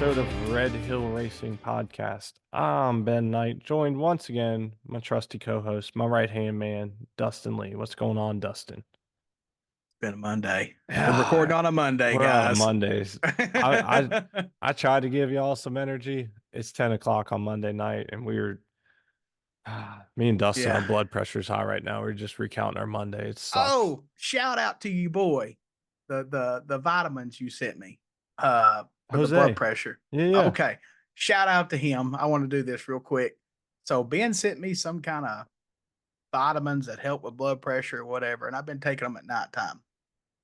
episode of Red Hill Racing Podcast. I'm Ben Knight, joined once again my trusty co-host, my right-hand man, Dustin Lee. What's going on, Dustin? Been a Monday. We're Yeah, recording on a Monday, we're on a guys. Mondays. I tried to give y'all some energy. It's 10 o'clock on Monday night, and me and Dustin, our Yeah. blood pressure's high right now. We're just recounting our Monday. It sucks. Oh, shout out to you, boy. The vitamins you sent me for the blood Jose. pressure. Yeah. Okay. Shout out to him. I want to do this real quick. So Ben sent me some kind of vitamins that help with blood pressure or whatever, and I've been taking them at nighttime.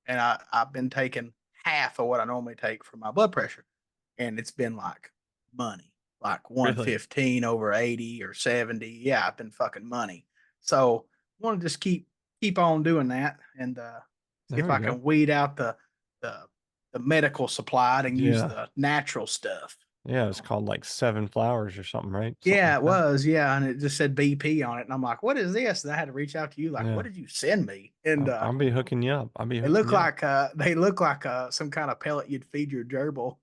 And I've been taking half of what I normally take for my blood pressure. And it's been like money, like Really? 115 over 80 or 70. Yeah, I've been fucking money. So I want to just keep on doing that and see There if we I go. can weed out the the medical supply and use Yeah. the natural stuff. Yeah, it's called like Seven Flowers or something, right? Something Yeah, like it that. was. Yeah, and it just said BP on it, and I'm like, "What is this?" And I had to reach out to you, like, "What Yeah. did you send me?" And I'll be hooking you up. I'll be they hooking look you up. like some kind of pellet you'd feed your gerbil.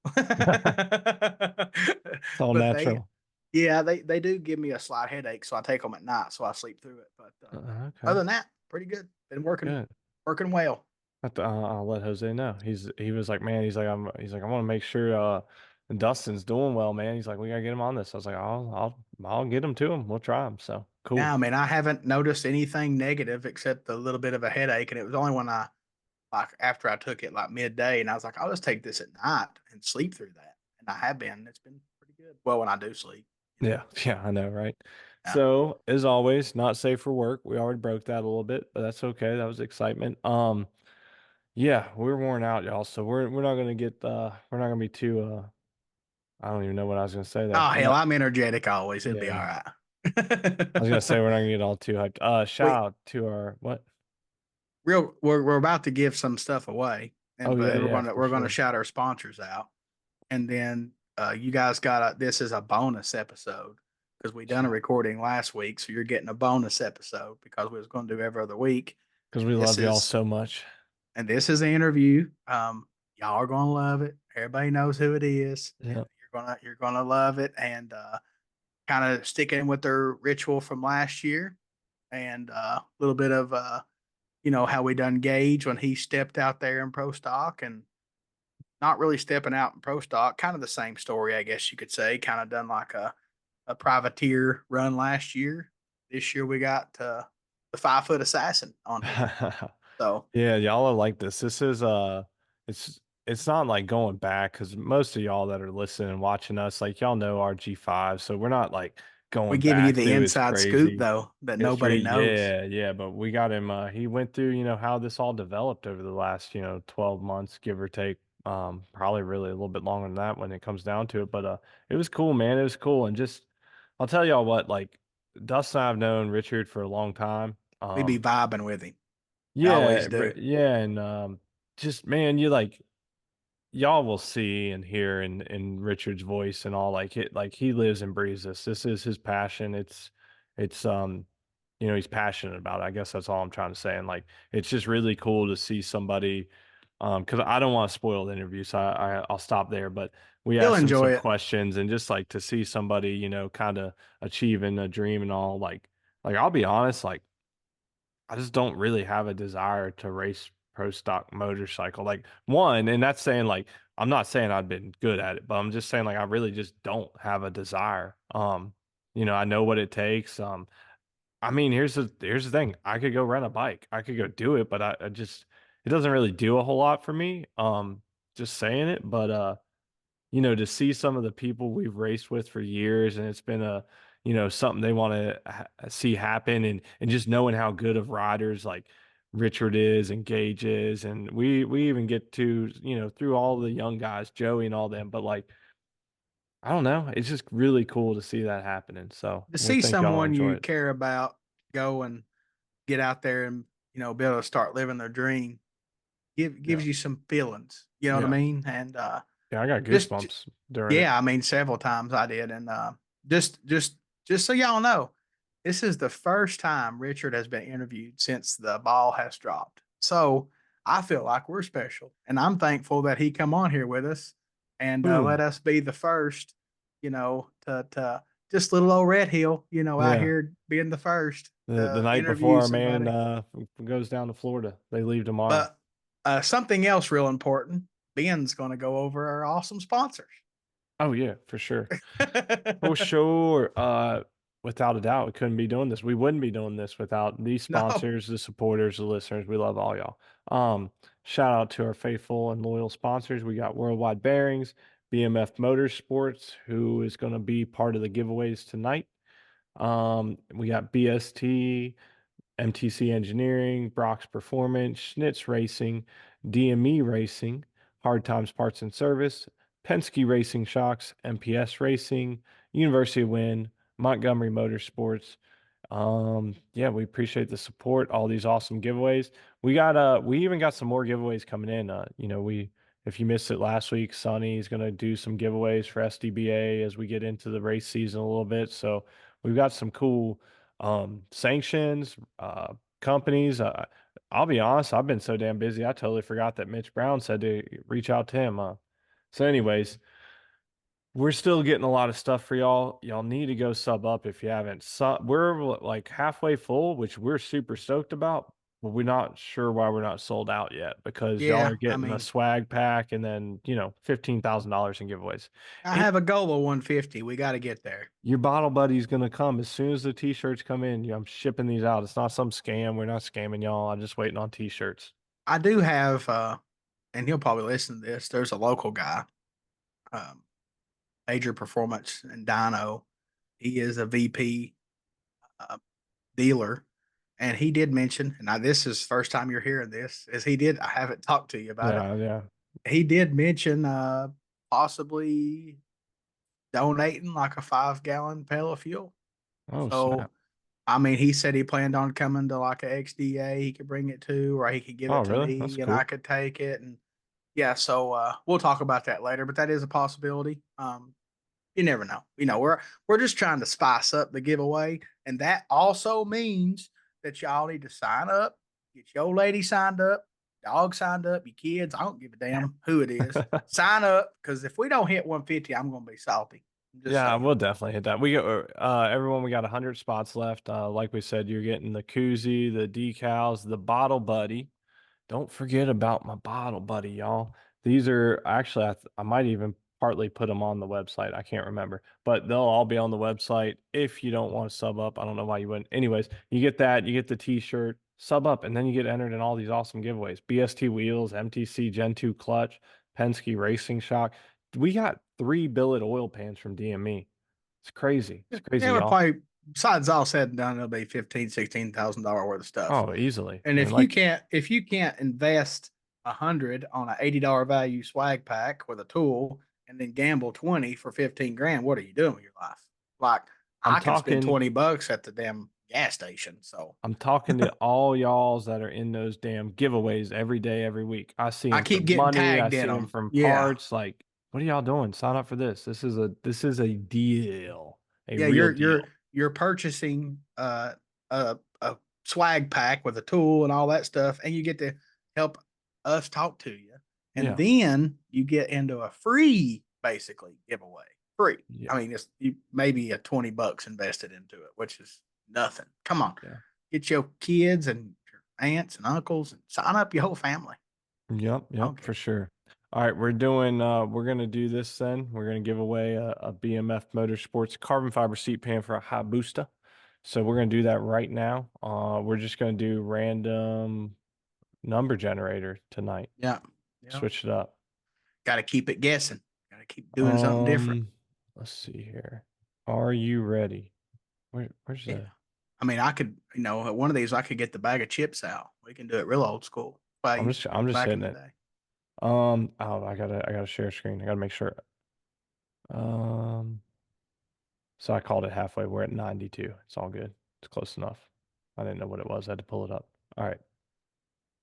It's all But they, natural. yeah, they do give me a slight headache, so I take them at night, so I sleep through it. But Okay, other than that, pretty good. Been working good. working well. I'll let Jose know. He was like, man, he's like, I want to make sure Dustin's doing well, man. He's like, we gotta get him on this. I was like, I'll get him to him. We'll try him. So Yeah, cool. I mean, I haven't noticed anything negative except a little bit of a headache, and it was only when I like after I took it like midday, and I was like, I'll just take this at night and sleep through that, and I have been. It's been pretty good. Well, when I do sleep, Yeah, yeah, I know, right? yeah. So as always, not safe for work. We already broke that a little bit, but that's okay. That was excitement. Yeah, we're worn out, y'all. So we're not gonna get we're not gonna be too I don't even know what I was gonna say there. Oh We're hell, not I'm energetic always. It'll be all Yeah. right. I was gonna say we're not gonna get all too hyped. Shout we out to our what? we're about to give some stuff away, Oh and yeah, but yeah, for we're gonna sure. shout our sponsors out, and then you guys got this is a bonus episode because we done a Yeah, recording last week, so you're getting a bonus episode because we was going to do every other week. because we This love y'all is so much. this is the interview. Y'all are gonna love it. Everybody knows who it is, and Yeah. you're gonna love it, and kind of sticking with their ritual from last year, and a little bit of how we done Gaige when he stepped out there in pro stock and not really stepping out in pro stock, kind of the same story, I guess you could say. Kind of done like a privateer run last year. This year we got the 5 foot assassin on here. So Yeah, y'all are like this. This is it's not like going back because most of y'all that are listening and watching us, like y'all know our G5, so we're not like we going giving you back the through as inside scoop crazy though that history. nobody knows. Yeah, but we got him he went through, how this all developed over the last, 12 months, give or take. Probably really a little bit longer than that when it comes down to it. But it was cool, man. It was cool. And just I'll tell y'all what, like Dustin and I've known Richard for a long time. We be vibing with him. I Yeah, always do. yeah, and just man, you like y'all will see and hear in Richard's voice and all like he lives and breathes this. This is his passion. It's he's passionate about it. I guess that's all I'm trying to say. And like it's just really cool to see somebody because I don't want to spoil the interview, so I'll stop there. But we You'll asked him some enjoy it. questions and just like to see somebody, kind of achieving a dream and all like I'll be honest, like I just don't really have a desire to race pro stock motorcycle. Like one, and that's saying like I'm not saying I've been good at it, but I'm just saying like I really just don't have a desire. I know what it takes. I mean, here's the thing. I could go rent a bike. I could go do it, but I just it doesn't really do a whole lot for me. Just saying it, but to see some of the people we've raced with for years and it's been something they want to see happen and just knowing how good of riders like Richard is and Gage is and we even get to through all the young guys, Joey and all them, but like I don't know, it's just really cool to see that happening. So To we see think y'all will someone enjoy you it. care about go and get out there and be able to start living their dream Yeah. gives you some feelings. You know what I Yeah. mean? And Yeah, I got just goosebumps during it. yeah, I mean several times I did, and just just just so y'all know, this is the first time Richard has been interviewed since the ball has dropped. So I feel like we're special, and I'm thankful that he come on here with us and let Boom. us be the first, to just little old Red Hill, out Yeah. here being the first The to night interview before our man somebody. goes down to Florida. They leave tomorrow. But something else real important, Ben's going to go over our awesome sponsors. Oh yeah, for sure. For sure. Without a doubt, we couldn't be doing this. We wouldn't be doing this without these No. sponsors, the supporters, the listeners. We love all y'all. Shout out to our faithful and loyal sponsors. We got Worldwide Bearings, BMF Motorsports, who is going to be part of the giveaways tonight. We got BST, MTC Engineering, Brock's Performance, Schnitz Racing, DME Racing, Hard Times Parts and Service, Penske Racing Shocks, MPS Racing, University of Wynn, Montgomery Motorsports. Yeah, we appreciate the support, all these awesome giveaways. We even got some more giveaways coming in. If you missed it last week, Sonny is gonna do some giveaways for SDBA as we get into the race season a little bit. So we've got some cool sanctions, companies. I'll be honest, I've been so damn busy, I totally forgot that Mitch Brown said to reach out to him. Anyways, we're still getting a lot of stuff for y'all. Y'all need to go sub up if you haven't. We're like halfway full, which we're super stoked about, but we're not sure why we're not sold out yet because y'all Yeah, are I getting a mean, swag pack and then, $15,000 in giveaways. I have a goal of 150. We got to get there. Your bottle buddy's gonna come as soon as the t-shirts come in. I'm shipping these out. It's not some scam. We're not scamming y'all. I'm just waiting on t-shirts. I do have, and he'll probably listen to this. There's a local guy, um, Major Performance and Dyno. He is a VP uh, dealer, and he did mention, and this is the first time you're hearing this, is he did. I haven't talked to you about it. Yeah, yeah. He did mention possibly donating like a 5 gallon pail of fuel. Oh, So, snap. I mean, he said he planned on coming to like a XDA he could bring it to, or he could give Oh, it to really? That's me and I cool. could take it. And yeah, so we'll talk about that later, but that is a possibility. You never know. We're just trying to spice up the giveaway, and that also means that y'all need to sign up, get your old lady signed up, dog signed up, your kids. I don't give a damn who it is. Sign up because if we don't hit 150, I'm gonna be salty. I'm just Yeah, saying. we'll definitely hit that. We got everyone. We got 100 spots left. Like we said, you're getting the koozie, the decals, the bottle buddy. Don't forget about my bottle buddy, y'all. These are actually, I might even partly put them on the website. I can't remember, but they'll all be on the website. If you don't want to sub up, I don't know why you wouldn't. Anyways, you get that, you get the t-shirt, sub up, and then you get entered in all these awesome giveaways. BST wheels, MTC Gen 2 clutch, Penske Racing Shock. We got 3 billet oil pans from DME. It's crazy. It's crazy, Yeah, we're y'all. probably besides all said and done, it'll be $15,000-$16,000 worth of stuff. Oh, easily. And And like, if you can't invest 100 on an $80 value swag pack with a tool and then gamble 20 for 15 grand, what are you doing with your life? Like I'm I can spend talking 20 bucks at the damn gas station. So I'm talking to all y'alls that are in those damn giveaways every day, every week. I see I them keep from getting money. I tagged in see them them. from Yeah. parts. Like, what are y'all doing? Sign up for this. This is a deal, a Yeah, real you're deal. you're purchasing a swag pack with a tool and all that stuff, and you get to help us talk to you, and Yeah, then you get into a free basically giveaway. Free. yeah, I mean, it's maybe a $20 invested into it, which is nothing. Come on, yeah. get your kids and your aunts and uncles and sign up your whole family. Yep, I yep, don't for care. sure. All right, we're gonna do this then. We're gonna give away a BMF Motorsports carbon fiber seat pan for a Hayabusa. So we're gonna do that right now. We're just gonna do random number generator tonight. Yeah, yeah. Switch it up. Got to keep it guessing. Got to keep doing something different. Um, let's see here. Are you ready? Where's Yeah. the? I mean, I could, one of these, I could get the bag of chips out. We can do it real old school. I used to do I'm it just back in hitting the it. day. Oh, I gotta share screen. I gotta make sure. Um, so I called it halfway. We're at 92. It's all good. It's close enough. I didn't know what it was. I had to pull it up. All right.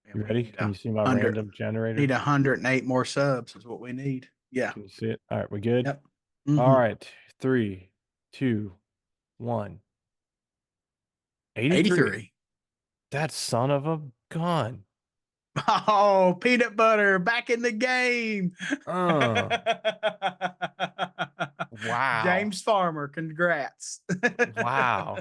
Yeah, You we ready? need Can you see my hundred, random generator? need 108 more subs is what we need. Yeah. Can you see it? All right, we good? Yep. All Mm-hmm. right. Three, two, one. 83. 83. That son of a gun. Oh, peanut butter back in the game. Uh, wow. James Farmer, congrats. Wow.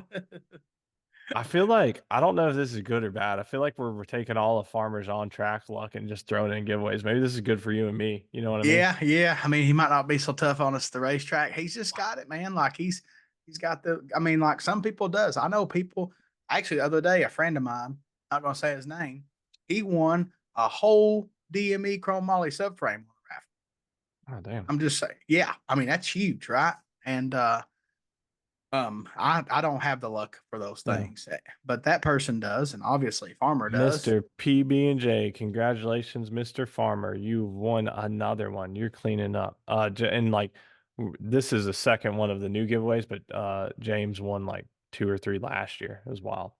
I feel like I don't know if this is good or bad. I feel like we're taking all of Farmer's on track luck and just throwing in giveaways. Maybe this is good for you and me. You know what I mean? Yeah, yeah. I mean, he might not be so tough on us at the racetrack. He's just got it, man. Like he's got the. I mean, like some people does. I know people. Actually, the other day, a friend of mine, not gonna say his name, he won a whole DME chrome moly subframe on a raffle. Oh, damn. I'm just saying, yeah. I mean, that's huge, right? And I don't have the luck for those Yeah. things, but that person does, and obviously Farmer does. Mr. PB&J, congratulations, Mr. Farmer. You've won another one. You're cleaning up. And like this is the second one of the new giveaways, but James won like two or three last year. It was wild.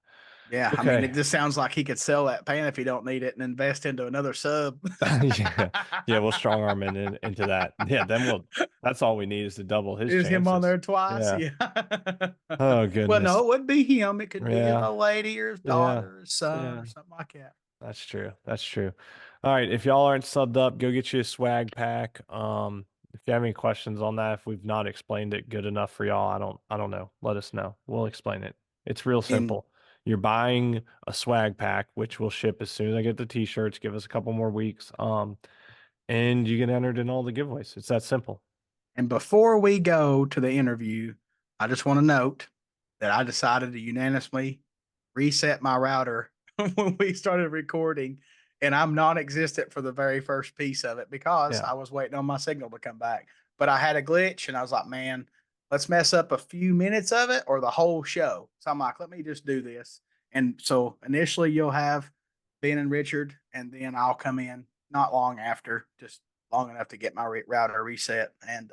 Yeah, I mean, Okay. it just sounds like he could sell that pan if he don't need it and invest into another sub. Yeah. Yeah, we'll strong arm into that. Yeah, then that's all we need is to double his Is him on chances. there twice? Yeah. Yeah. Oh Well, no, goodness. it wouldn't be him. It could be Yeah. a lady or his Yeah. daughter or his son Yeah. or something like that. That's true. That's true. All right. If y'all aren't subbed up, go get you a swag pack. If you have any questions on that, if we've not explained it good enough for y'all, I don't know. Let us know. We'll explain it. It's real And simple. You're buying a swag pack, which will ship as soon as I get the t-shirts. Give us a couple more weeks. And you get entered in all the giveaways. It's that simple. And before we go to the interview, I just want to note that I decided to unanimously reset my router when we started recording, and I'm non-existent for the very first piece of it because Yeah. I was waiting on my signal to come back. But I had a glitch, and I was like, "Man, let's mess up a few minutes of it or the whole show." So I'm like, "Let me just do this." And so initially, you'll have Ben and Richard, and then I'll come in not long after, just long enough to get my router reset. And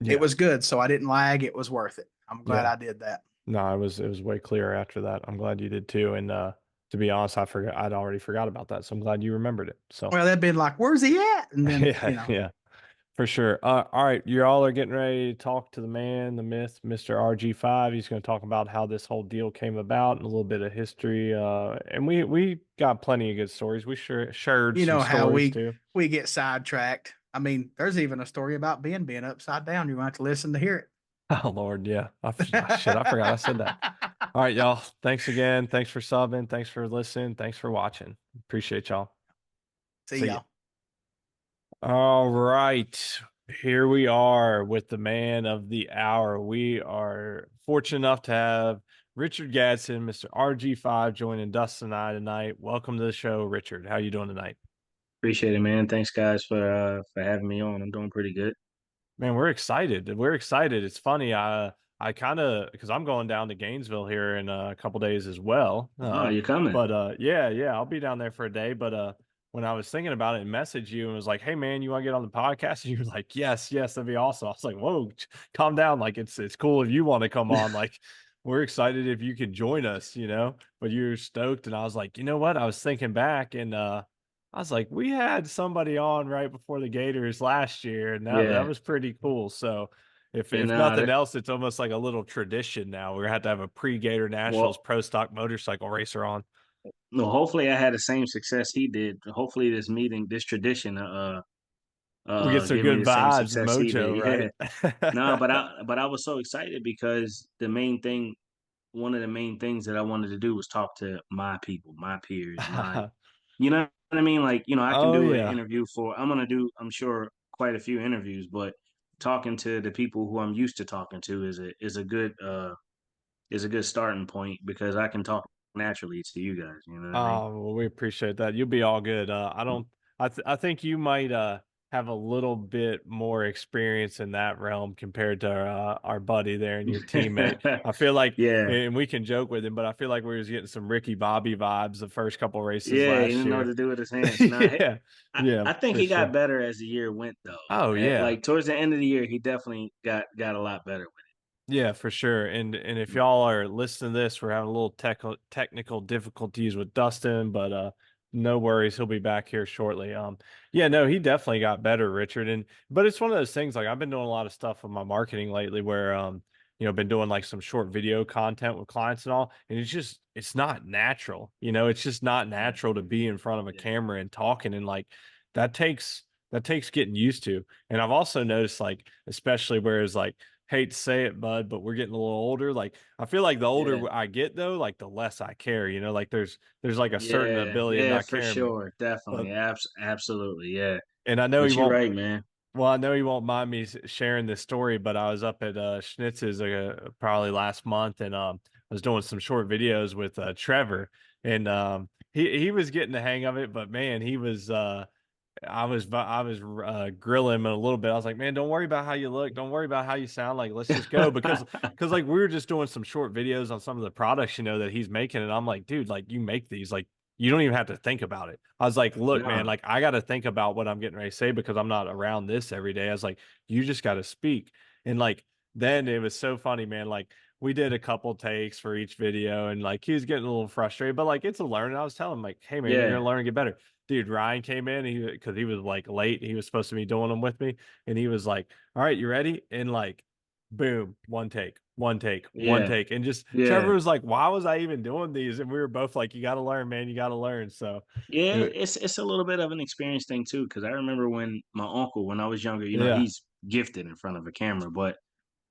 it Yeah. was good, so I didn't lag. It was worth it. I'm glad Yeah. I did that. No, it was way clearer after that. I'm glad you did too. And to be honest, I'd already forgot about that. So I'm glad you remembered it. So Well, they've been like, "Where's he at?" And then yeah, yeah, for sure. All right, you all are getting ready to talk to the man, the myth, Mr. RG5. He's going to talk about how this whole deal came about and a little bit of history. And we got plenty of good stories. We shared you some know how stories we too. we get sidetracked. I mean, there's even a story about Ben being upside down. You're going to have to listen to hear Oh Lord, yeah. Shit, I forgot I said that. it. All right, y'all. Thanks again. Thanks for subbing. Thanks for listening. Thanks for watching. Appreciate y'all. See See ya. y'all. All right. Here we are with the man of the hour. We are fortunate enough to have Richard Gadson, Mr. RG5, joining Dustin and I tonight. Welcome to the show, Richard. How you doing tonight? Appreciate it, man. Thanks, guys, for having me on. I'm doing pretty good. Man, we're excited. We're excited. It's funny. I kind of because I'm going down to Gainesville here in a couple days as well. Oh, you're coming. But yeah, yeah, I'll be down there for a day. But when I was thinking about it and messaged you and was like, "Hey, man, you want to get on the podcast?" And you were like, "Yes, yes, that'd be awesome." I was like, "Whoa, calm down. Like it's cool if you want to come on. Like we're excited if you can join us, you know." But you're stoked, and I was like, you know what? I was thinking back and I was like, we had somebody on right before the Gators last year, and that Yeah, was pretty cool. So and if nothing else, it's almost like a little tradition now. We're gonna have to have a pre-Gatornationals well, pro stock motorcycle racer on. no. Hopefully, I had the same success he did. Hopefully, this meeting, this tradition, We get some give me good the same vibes, success he did. mojo, Yeah. right? No, but I was so excited because one of the main things that I wanted to do was talk to my people, my peers, you know what I mean? Like, I can Oh do an yeah. interview I'm gonna do, I'm sure, quite a few interviews, but talking to the people who I'm used to talking to is a good starting point because I can talk naturally to you guys. You know what I mean? Oh, well, we appreciate that. You'll be all good. I don't. I think you might have a little bit more experience in that realm compared to our buddy there and your teammate. I feel like, Yeah, and we can joke with him, but I feel like we was getting some Ricky Bobby vibes the first couple races yeah, he last didn't know what year. to do with his hands. Nah, Yeah, yeah, I think for he got sure. better as the year went, though. Oh yeah. Like towards the end of the year, he definitely got a lot better with Yeah, for sure. And if it. y'all are listening to this, we're having a little technical difficulties with Dustin, but no worries, he'll be back here shortly. Yeah, no, he definitely got better, Richard. And but it's one of those things like I've been doing a lot of stuff with my marketing lately where been doing like some short video content with clients and all, and it's not natural. It's just not Yeah. natural to be in front of a Yeah. camera and talking, and like that takes that takes getting used to. And I've also noticed, like, especially whereas like, hate to say it, bud, but we're getting a little older. Like, I feel like the Yeah. older I get though, like the less I care, like there's like a certain Yeah. ability of Yeah, not for caring. sure. But Definitely. Absolutely. Yeah. and I know he But you're won't right, man. well, I know he won't mind me sharing this story, but I was up at Schnitz's probably last month, and I was doing some short videos with Trevor, and he was getting the hang of it, but man, he was I was grilling him a little bit. I was like, man, don't worry about how you look, don't worry about how you sound. Like, let's just go, because like we were just doing some short videos on some of the products that he's making, and I'm like, dude, like you make these, like you don't even have to think about it. I was like, look, man, No. like I got to think about what I'm getting ready to say because I'm not around this every day. I was like, you just got to speak. And like then it was so funny, man. Like we did a couple takes for each video, and like he was getting a little frustrated, but like it's a learning. I was telling him like, hey man, you're Yeah. gonna learn and get better. Dude, Ryan came in, because he was like late, he was supposed to be doing them with me, and he was like, all right, you ready? And like boom, one take, one take, one Yeah. take. And just Trevor Yeah. was like, why was I even doing these? And we were both like, you got to learn, man. You got to learn. So, Yeah, it, it's a little bit of an experience thing too, because I remember when my uncle, when I was younger, yeah. he's gifted in front of a camera, but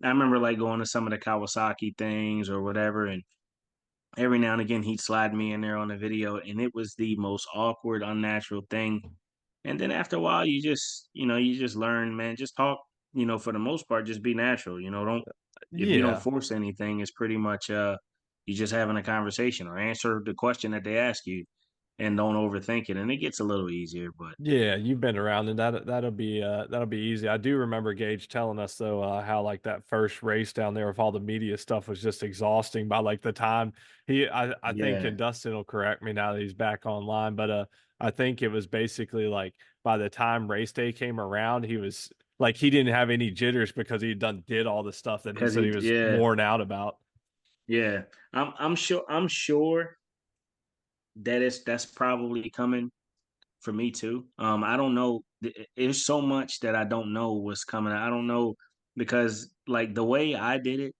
I remember like going to some of the Kawasaki things or whatever, and every now and again he'd slide me in there on a video, and it was the most awkward, unnatural thing. And then after a while, you just learn, man, just talk, for the most part, just be natural. Don't If you don't Yeah. force anything, it's pretty much you just having a conversation or answer the question that they ask you and don't overthink it. And it gets a little easier, but Yeah, you've been around, and that'll be easy. I do remember Gage telling us though, how like that first race down there with all the media stuff was just exhausting by like the time I think, yeah, and Dustin will correct me now that he's back online, but I think it was basically like by the time race day came around, he was like he didn't have any jitters because he did all the stuff that he because said he was worn out about. yeah, I'm sure that that's probably coming for me too. I don't know. There's so much that I don't know what's coming. I don't know because like the way I did it,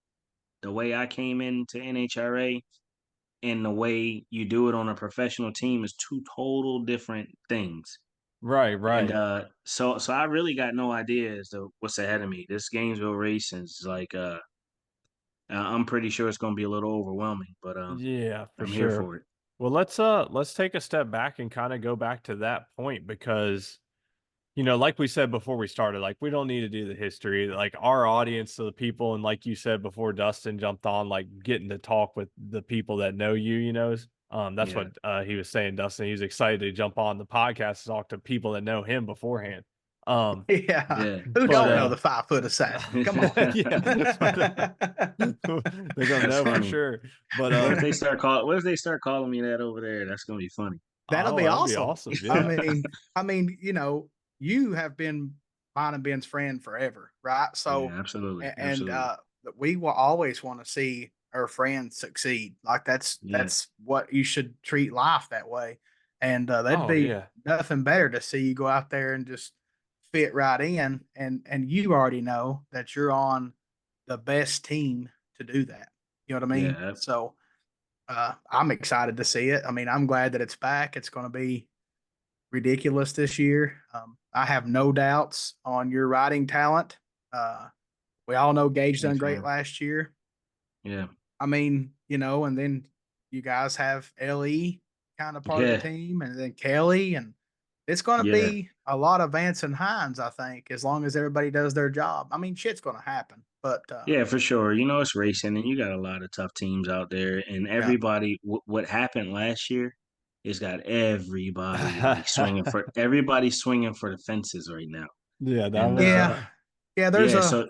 the way I came into NHRA, and the way you do it on a professional team is two total different things. Right, And right. so I really got no idea as to what's ahead of me. This Gainesville race is like I'm pretty sure it's going to be a little overwhelming, but Yeah, for I'm here sure. for it. Well, let's take a step back and kind of go back to that point, because like we said before we started, like we don't need to do the history. Like our audience, so the people, and like you said before, Dustin jumped on, like getting to talk with the people that know you. That's Yeah. what he was saying. Dustin, he was excited to jump on the podcast to talk to people that know him beforehand. Um, Yeah. Yeah. Who but don't know the 5 foot assassin? Come on. yeah, they're gonna That's know for funny. sure. But What if they start calling me that over there? That's gonna be funny. That'll oh, be that'd be awesome. awesome. I Yeah. mean, you have been mine and Ben's friend forever, right? Yeah, So, absolutely. and Absolutely. we will always want to see our friends succeed. Like Yeah. that's what you should treat life that way. And that'd Oh be yeah. nothing better to see you go out there and just fit right in. And you already know that you're on the best team to do that. You know what I mean? Yeah. So I'm excited to see it. I mean, I'm glad that it's back. It's going to be ridiculous this year. I have no doubts on your riding talent. We all know Gage done Thanks, great man. last year. Yeah. I mean, and then you guys have LE kind of part of the Yeah. team, and then Kelly, and it's going to Yeah. be a lot of Vance and Hines, I think, as long as everybody does their job. I mean, shit's going to happen, but Yeah, for sure. It's racing, and you got a lot of tough teams out there, and yeah, everybody. What happened last year is got everybody like swinging for everybody swinging for the fences right now. Yeah, that And was yeah, yeah. yeah, so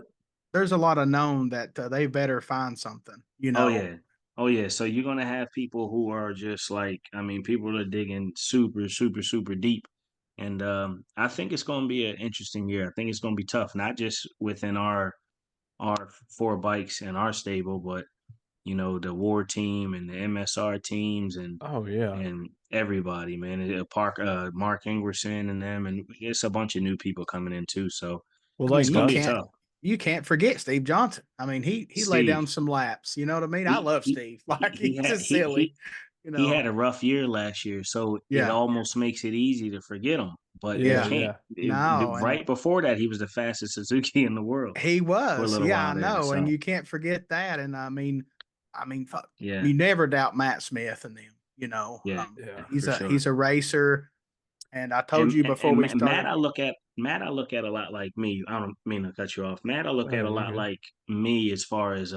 There's a lot of known that they better find something. oh yeah, oh yeah. So you're gonna have people who are just like, I mean, people are digging super, super, super deep, and I think it's gonna be an interesting year. I think it's gonna be tough, not just within our four bikes in our stable, but the war team and the MSR teams oh yeah. and everybody, man. Mark Ingerson and them, and it's a bunch of new people coming in too. So Well, I mean, it's like gonna be tough. you can't forget Steve Johnson. I mean, he laid down Steve, some laps. You know what I mean? I he love he Steve. he Like he he's had just silly. You he know? had a rough year last year, so it Yeah, almost makes it easy to forget him. But you Yeah, yeah. can't. yeah. No, and Right before that, he was the fastest Suzuki in the world he for a was. little Yeah, I while there. know. And So you can't forget that. And fuck, yeah, you never doubt Matt Smith and them. You know, yeah, Yeah. he's for a sure. racer. And I told you before we Matt, started. I look at a lot like me. I don't mean to cut you off. Matt, I look at Oh, a you're lot good. like me as far as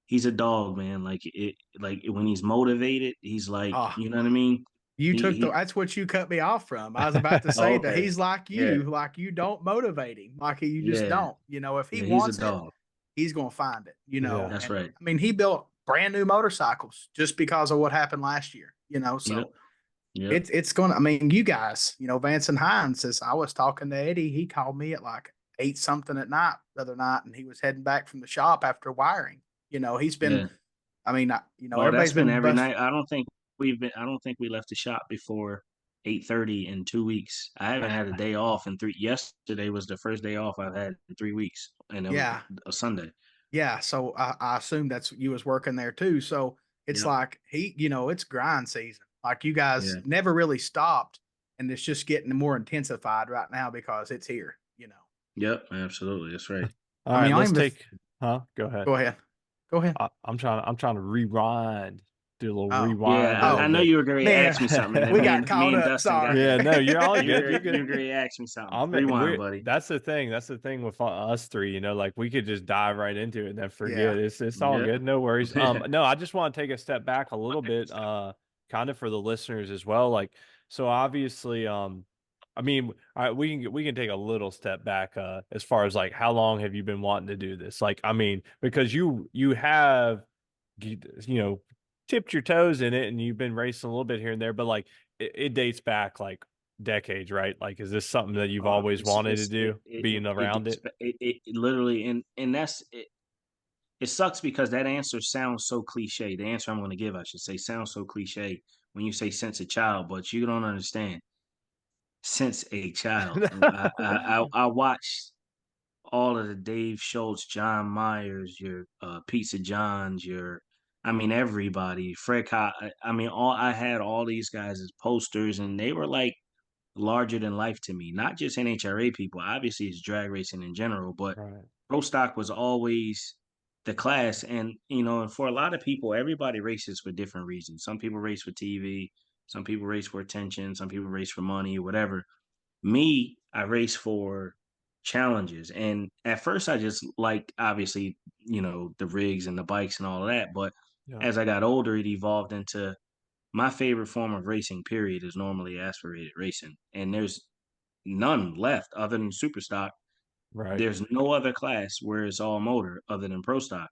he's a dog, man. Like when he's motivated, he's like, Ah, you know what I mean? you took He that's what you cut me off from. I was about to oh, say that okay. he's Yeah, like you don't motivate him, like you just yeah, don't. You know, if he yeah. He's a wants it, dog. he's gonna find it. You know, Yeah. That's and right. I mean, he built brand new motorcycles just because of what happened last year. You know, Yep, so yep. it's gonna. I mean, you guys, Vance and Hines. As I was talking to Eddie, he called me at like 8 something at night the other night, and he was heading back from the shop after wiring. He's been. Yeah. I mean, Oh, that's everybody's been been every bust. night. I don't think we left the shop before 8:30 in 2 weeks. I haven't had a day off in three. Yesterday was the first day off I've had in 3 weeks, and it was Yeah, a Sunday. yeah. So I assume that's you was working there too. So it's Yep. like it's grind season. Like you guys Yeah. never really stopped, and it's just getting more intensified right now because it's here. Yep. Absolutely. That's right. All I right, mean, I let's even take Go ahead. go ahead, go ahead. I'm trying to rewind. Do a little Oh, Yeah. rewind a little I know bit. you were going to man, ask me something, and then we got me caught and up. Dustin got Sorry. Yeah, there. no, you're all You good. were You're you good. were going to ask me something. I'm Rewind, we're buddy. That's the thing. That's the thing with us three, like we could just dive right into it and then Yeah. forget. It's all Yep. good. No worries. No, I just want to take a step back a little bit, kind of for the listeners as well. Like, so obviously, I mean, all right, we can take a little step back, as far as like how long have you been wanting to do this? Like, I mean, because you have, you know, tipped your toes in it and you've been racing a little bit here and there, but like it dates back like decades, right? Like, is this something that you've always wanted to do, being around it? It literally, and that's it. It sucks because that answer sounds so cliche. The answer I'm going to give, I should say, sounds so cliche when you say since a child, but you don't understand. Since a child, I watched all of the Dave Schultz, John Myers, your Pizza Johns, I mean everybody, I mean I had all these guys as posters, and they were like larger than life to me. Not just NHRA people, obviously it's drag racing in general, but Right. pro stock was always the class. And and for a lot of people, everybody races for different reasons. Some people race for TV, some people race for attention, some people race for money or whatever. Me, I race for challenges. And at first I just liked obviously, the rigs and the bikes and all of that. But Yeah. as I got older, it evolved into my favorite form of racing, period, is normally aspirated racing. And there's none left other than super stock. Right. There's no other class where it's all motor other than pro stock.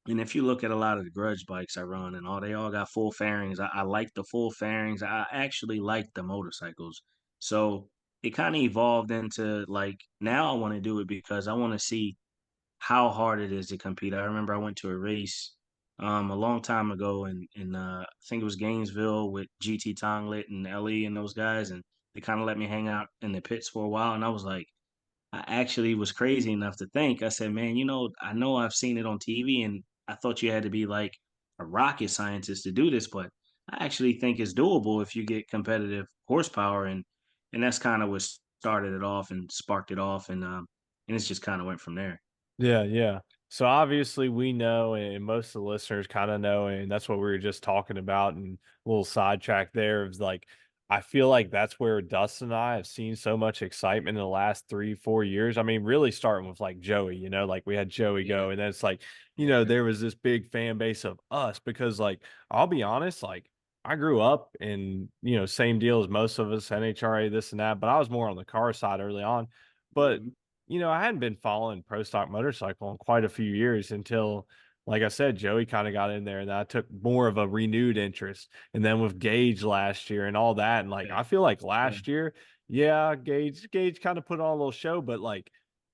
And if you look at a lot of the grudge bikes I run and they all got full fairings. I like the full fairings. I actually like the motorcycles. So it kind of evolved into like now I want to do it because I want to see how hard it is to compete. I remember I went to a race a long time ago in I think it was Gainesville with GT Tonglet and Ellie and those guys, and they kind of let me hang out in the pits for a while, and I was like, I actually was crazy enough to think. I said, man, I know I've seen it on TV, and I thought you had to be like a rocket scientist to do this, but I actually think it's doable if you get competitive horsepower, and that's kind of what started it off and sparked it off, and it's just kind of went from there. Yeah, yeah. So obviously we know, and most of the listeners kind of know, and that's what we were just talking about. And a little sidetrack there is like, I feel like that's where Dustin and I have seen so much excitement in the last 3, 4 years. I mean, really starting with like Joey, like we had Joey Yeah. go, and then it's like, there was this big fan base of us because, like, I'll be honest, like, I grew up in, same deal as most of us, NHRA, this and that, but I was more on the car side early on. But Mhm. I hadn't been following pro stock motorcycle in quite a few years until, like I said, Joey kind of got in there and I took more of a renewed interest. And then with Gaige last year and all that. And like, Yeah. I feel like Yeah. last year, yeah, Gage kind of put on a little show, but like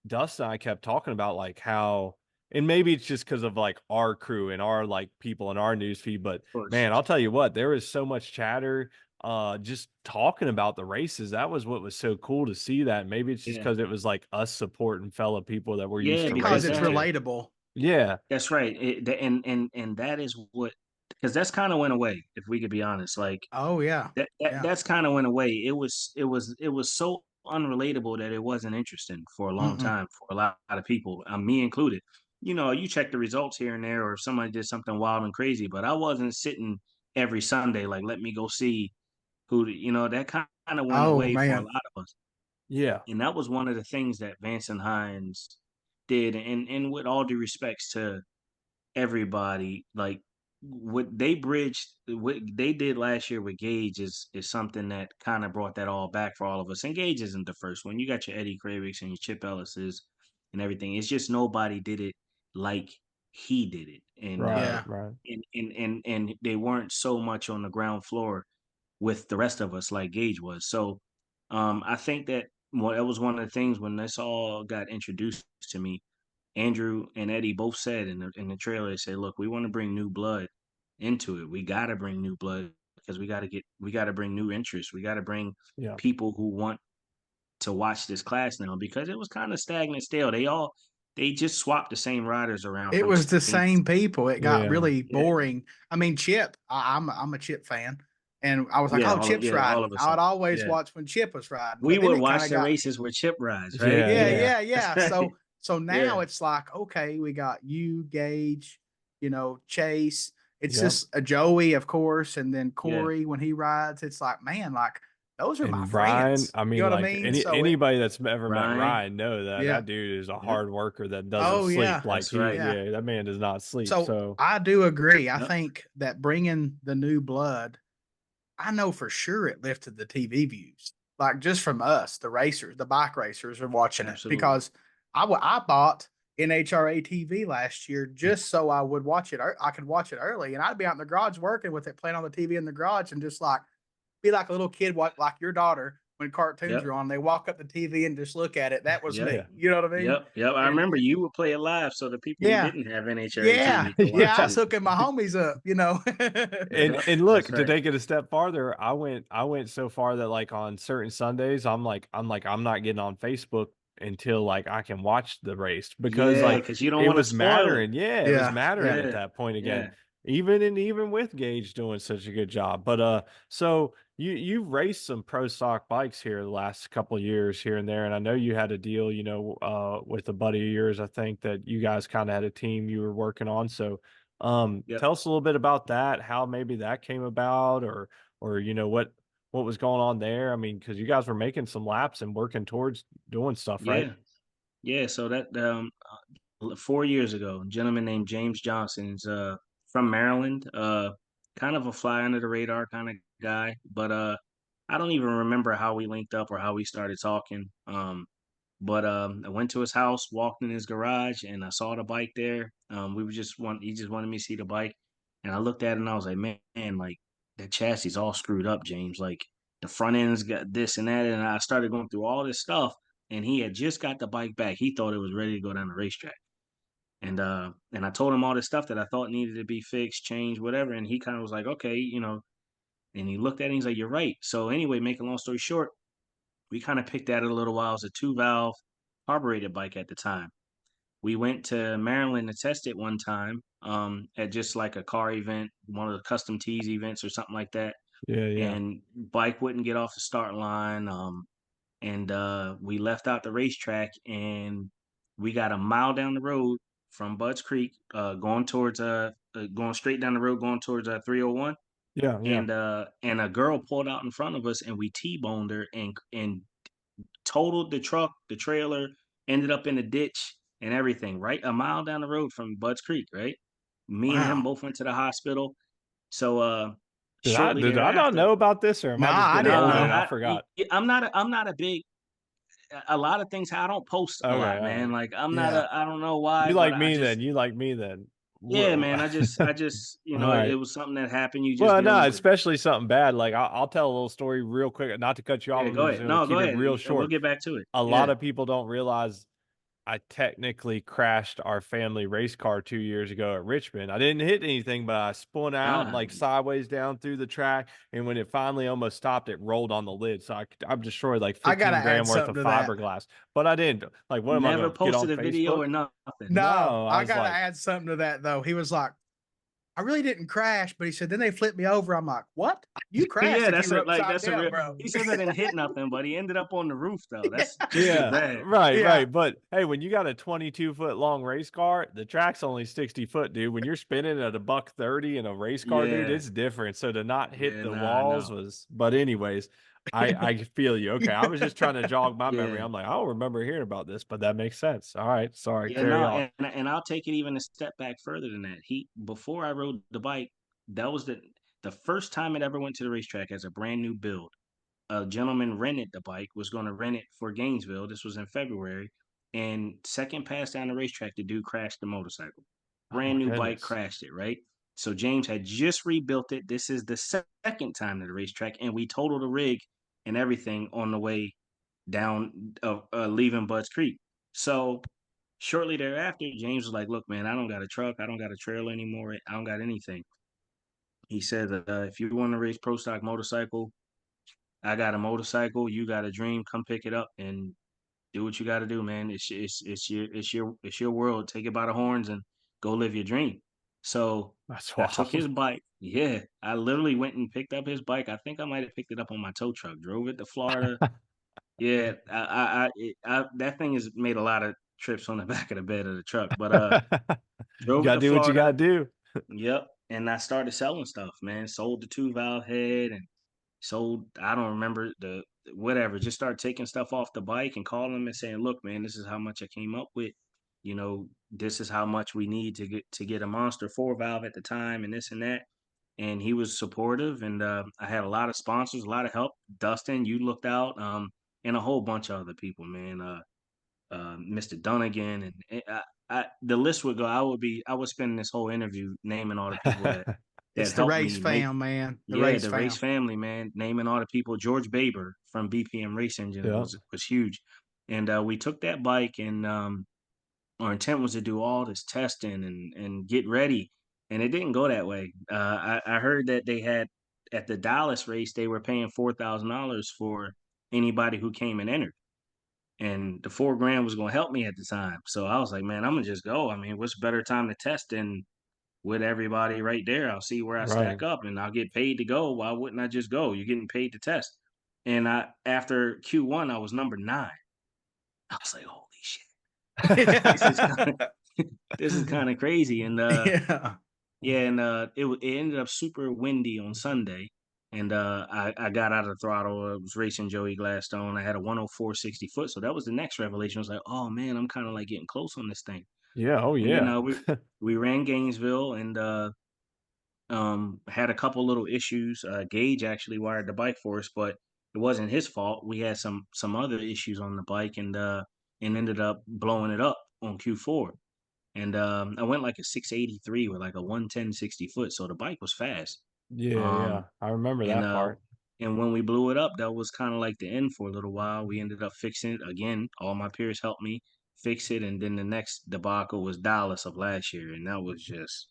Dustin and I kept talking about like how, and maybe it's just because of like our crew and our like people in our news feed, but Of course. man, I'll tell you what, there is so much chatter just talking about the races. That was what was so cool to see that. Maybe it's just Yeah. because it was like us supporting fellow people that we're used Yeah, to because it's racing to. relatable. Yeah. that's right. And that is what, because that's kind of went away, if we could be honest. Like Oh yeah, yeah. that's kind of went away. It was so unrelatable that it wasn't interesting for a long Mm-mm. time for a lot of people, me included. You check the results here and there, or if somebody did something wild and crazy, but I wasn't sitting every Sunday like, let me go see that kind of went Oh away for a man, lot of us. Yeah. And that was one of the things that Vance and Hines did. And with all due respects to everybody, like what they did last year with Gaige is something that kind of brought that all back for all of us. And Gaige isn't the first one. You got your Eddie Kravitz and your Chip Ellis's and everything. It's just nobody did it like he did it. And Right. yeah. Right. and they weren't so much on the ground floor with the rest of us like Gage was. So I think that, well, that was one of the things when this all got introduced to me. Andrew and Eddie both said in the trailer, they said, "Look, we want to bring new blood into it. We got to bring new blood because we got to bring new interest. We got to bring Yeah. people who want to watch this class now because it was kind of stagnant, stale. They just swapped the same riders around It from was the team to same people. It got Yeah. really team. boring. I mean, Chip. I'm a Chip fan, and I was like, Yeah, oh, Chip's all riding. of us I are. would always Yeah, watch when Chip was riding, we but then would it kind watch of the got races where Chip rides, right? Yeah. yeah, Yeah. yeah. So now Yeah, it's like, okay, we got you, Gage, Chase. It's Yep. just a Joey, of course, and then yeah, Corey when he rides. It's like, man, like those are my And Ryan, friends. I You mean, know what I like mean? So anybody that's ever met Ryan. Ryan know that yeah. that dude is a Yep, hard worker that doesn't Oh sleep. yeah. Like that's right. Yeah. yeah, that man does not sleep. So So I do agree. I Yep, think that bringing the new blood, I know for sure it lifted the TV views. Like just from us, the racers, the bike racers are watching it absolutely. because I bought NHRA TV last year just so I would watch it. I could watch it early, and I'd be out in the garage working with it, playing on the TV in the garage, and just like be like a little kid, like your daughter when cartoons are Yep, on. They walk up the TV and just look at it. That was yep, yeah, me. You know what I mean? yep. I And remember you would play it live, so the people who yeah, didn't have NHRA yeah, TV could yeah. watch I was it. hooking my homies up. and Yep, and look, that's to right. take it a step farther, I went so far that like on certain Sundays, I'm not getting on Facebook until like I can watch the race because Yeah, like because you don't it want to was spoil it. mattering. Yeah, it was Yeah, mattering yeah. at Yeah, that point again. yeah, Even with Gage doing such a good job. But so you've raced some pro stock bikes here the last couple of years here and there, and I know you had a deal, with a buddy of yours. I think that you guys kind of had a team you were working on. So yep, tell us a little bit about that, how maybe that came about, or what was going on there. I mean, because you guys were making some laps and working towards doing stuff, right? yeah, yeah. So that 4 years ago, a gentleman named James Johnson is from Maryland, kind of a fly under the radar kind of guy, but I don't even remember how we linked up or how we started talking. But I went to his house, walked in his garage, and I saw the bike there. He just wanted me to see the bike, and I looked at it and I was like, man, like that chassis is all screwed up, James. Like the front end's got this and that, and I started going through all this stuff. And he had just got the bike back. He thought it was ready to go down the racetrack. And I told him all this stuff that I thought needed to be fixed, changed, whatever. And he kind of was like, okay, and he looked at it and he's like, you're right. So anyway, make a long story short, we kind of picked at it a little while. It was a 2-valve carbureted bike at the time. We went to Maryland to test it one time, at just like a car event, one of the custom tees events or something like that. Yeah, yeah, And bike wouldn't get off the start line. And we left out the racetrack and we got a mile down the road from Budds Creek, going straight down the road, going towards 301. yeah, yeah. And a girl pulled out in front of us and we T-boned her and totaled the truck, the trailer, ended up in a ditch and everything, right? A mile down the road from Budds Creek, right? Me and him Wow. both went to the hospital. So Did I shortly did I not thereafter, know about this, or am Nah, I just I getting didn't older no, and know. I forgot? I'm not a big a lot of things. I don't post a Okay, lot, all right. man. Like Yeah. I don't know why, You but like I me just, then. You like me then. yeah, Whoa. man. I just, All it right. was something that happened. You just Well, no, dealing with. especially something bad. Like I'll tell a little story real quick, not to cut you off. Yeah, I'm go just ahead. going to No, go keep it ahead. real We'll short. get back to it. A lot Yeah, of people don't realize I technically crashed our family race car 2 years ago at Richmond. I didn't hit anything, but I spun out and Ah, like sideways down through the track. And when it finally almost stopped, it rolled on the lid. So I'm destroyed like I gotta 15 add grand worth something of to that. fiberglass. But I didn't. Like, what am I never going to get on posted a video Facebook? or nothing. No, No, I I was gotta like, add something to that though. He was like, I really didn't crash, but he said, then they flipped me over. I'm like, what? You crashed Yeah, if you that's were a like upside that's a down, real. bro. He says I didn't hit nothing, but he ended up on the roof though. That's just as yeah, bad. right, Yeah. right. But hey, when you got a 22-foot long race car, the track's only 60 foot, dude. When you're spinning at a buck 30 in a race car, dude, Yeah, it's different. So to not hit yeah, the nah, I walls know. was, but anyways, I feel you. Okay, I was just trying to jog my memory. Yeah, I'm like, I don't remember hearing about this, but that makes sense. All right, sorry, yeah, carry no, on. and I'll take it even a step back further than that. He before I rode the bike, that was the first time it ever went to the racetrack as a brand new build. A gentleman rented the bike, was going to rent it for Gainesville. This was in February. And second pass down the racetrack, the dude crashed the motorcycle. Oh Brand my new bike, goodness. crashed it, right? So James had just rebuilt it. This is the second time to the racetrack, and we totaled the rig and everything on the way down leaving Budds Creek. So shortly thereafter, James was like, "Look, man, I don't got a truck, I don't got a trailer anymore, I don't got anything." He said that if you want to race pro stock motorcycle, I got a motorcycle. You got a dream. Come pick it up and do what you got to do, man. It's your world. Take it by the horns and go live your dream. So That's I took his wild. bike. Yeah, I literally went and picked up his bike. I think I might have picked it up on my tow truck. Drove it to Florida. Yeah, that thing has made a lot of trips on the back of the bed of the truck. But You drove it gotta to do what you Florida. gotta do. Yep, and I started selling stuff, man. Sold the two valve head and sold, I don't remember the whatever, just start taking stuff off the bike and calling them and saying, look, man, this is how much I came up with. This is how much we need to get a monster four valve at the time and this and that. And he was supportive and I had a lot of sponsors, a lot of help. Dustin, you looked out, and a whole bunch of other people, man. Mr. Dunnigan the list would go. I was spending this whole interview naming all the people that It's the helped race me make. fam, man. The Yeah, race the race fam. family, man, naming all the people. George Baber from BPM Race Engines Yeah. was huge, and we took that bike, and our intent was to do all this testing and get ready, and it didn't go that way. I heard that they had at the Dallas race they were paying $4,000 for anybody who came and entered, and the 4 grand was going to help me at the time. So I was like, man, I'm gonna just go. I mean, what's better time to test than with everybody right there? I'll see where I Right. stack up and I'll get paid to go. Why wouldn't I just go? You're getting paid to test. And after Q1, I was number 9. I was like, holy shit, this is Yeah. kind of this is kind of crazy. And Yeah. yeah, and it ended up super windy on Sunday. And I got out of the throttle. I was racing Joey Gladstone. I had a 104 60 foot. So that was the next revelation. I was like, oh man, I'm kind of like getting close on this thing. Yeah. Oh And then yeah. we ran Gainesville and had a couple little issues. Gaige actually wired the bike for us, but it wasn't his fault. We had some other issues on the bike and ended up blowing it up on Q4. And I went like a 683 with like a 110 60 foot, so the bike was fast. Yeah. Um, Yeah. I remember and that uh, part. and when we blew it up, that was kind of like the end for a little while. We ended up fixing it again. All my peers helped me fix it, and then the next debacle was Dallas of last year, and that was just,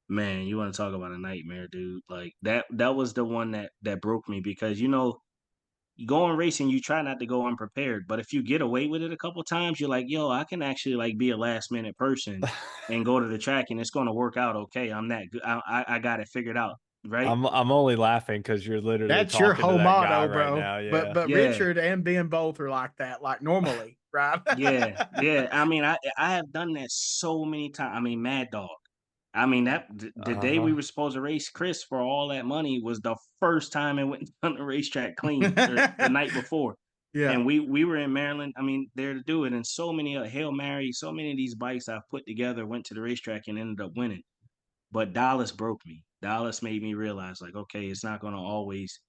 man, you want to talk about a nightmare, dude. Like that was the one that broke me because you go on racing, you try not to go unprepared, but if you get away with it a couple times, you're like, yo, I can actually like be a last minute person and go to the track and it's going to work out okay. I'm that good. I got it figured out, right? I'm only laughing because you're literally That's your talking to whole that guy motto, right bro. now. But Yeah. but Yeah, Richard and Ben both are like that, like normally, right? yeah, yeah. I mean, I have done that so many times. I mean, Mad Dog. I mean, the day we Uh-huh. were supposed to race Chris for all that money was the first time it went on the racetrack clean, or the night before. Yeah. And we were in Maryland. I mean, there to do it. And so many Hail Mary, so many of these bikes I've put together went to the racetrack and ended up winning. But Dallas broke me. Dallas made me realize, like, okay, you're not gonna always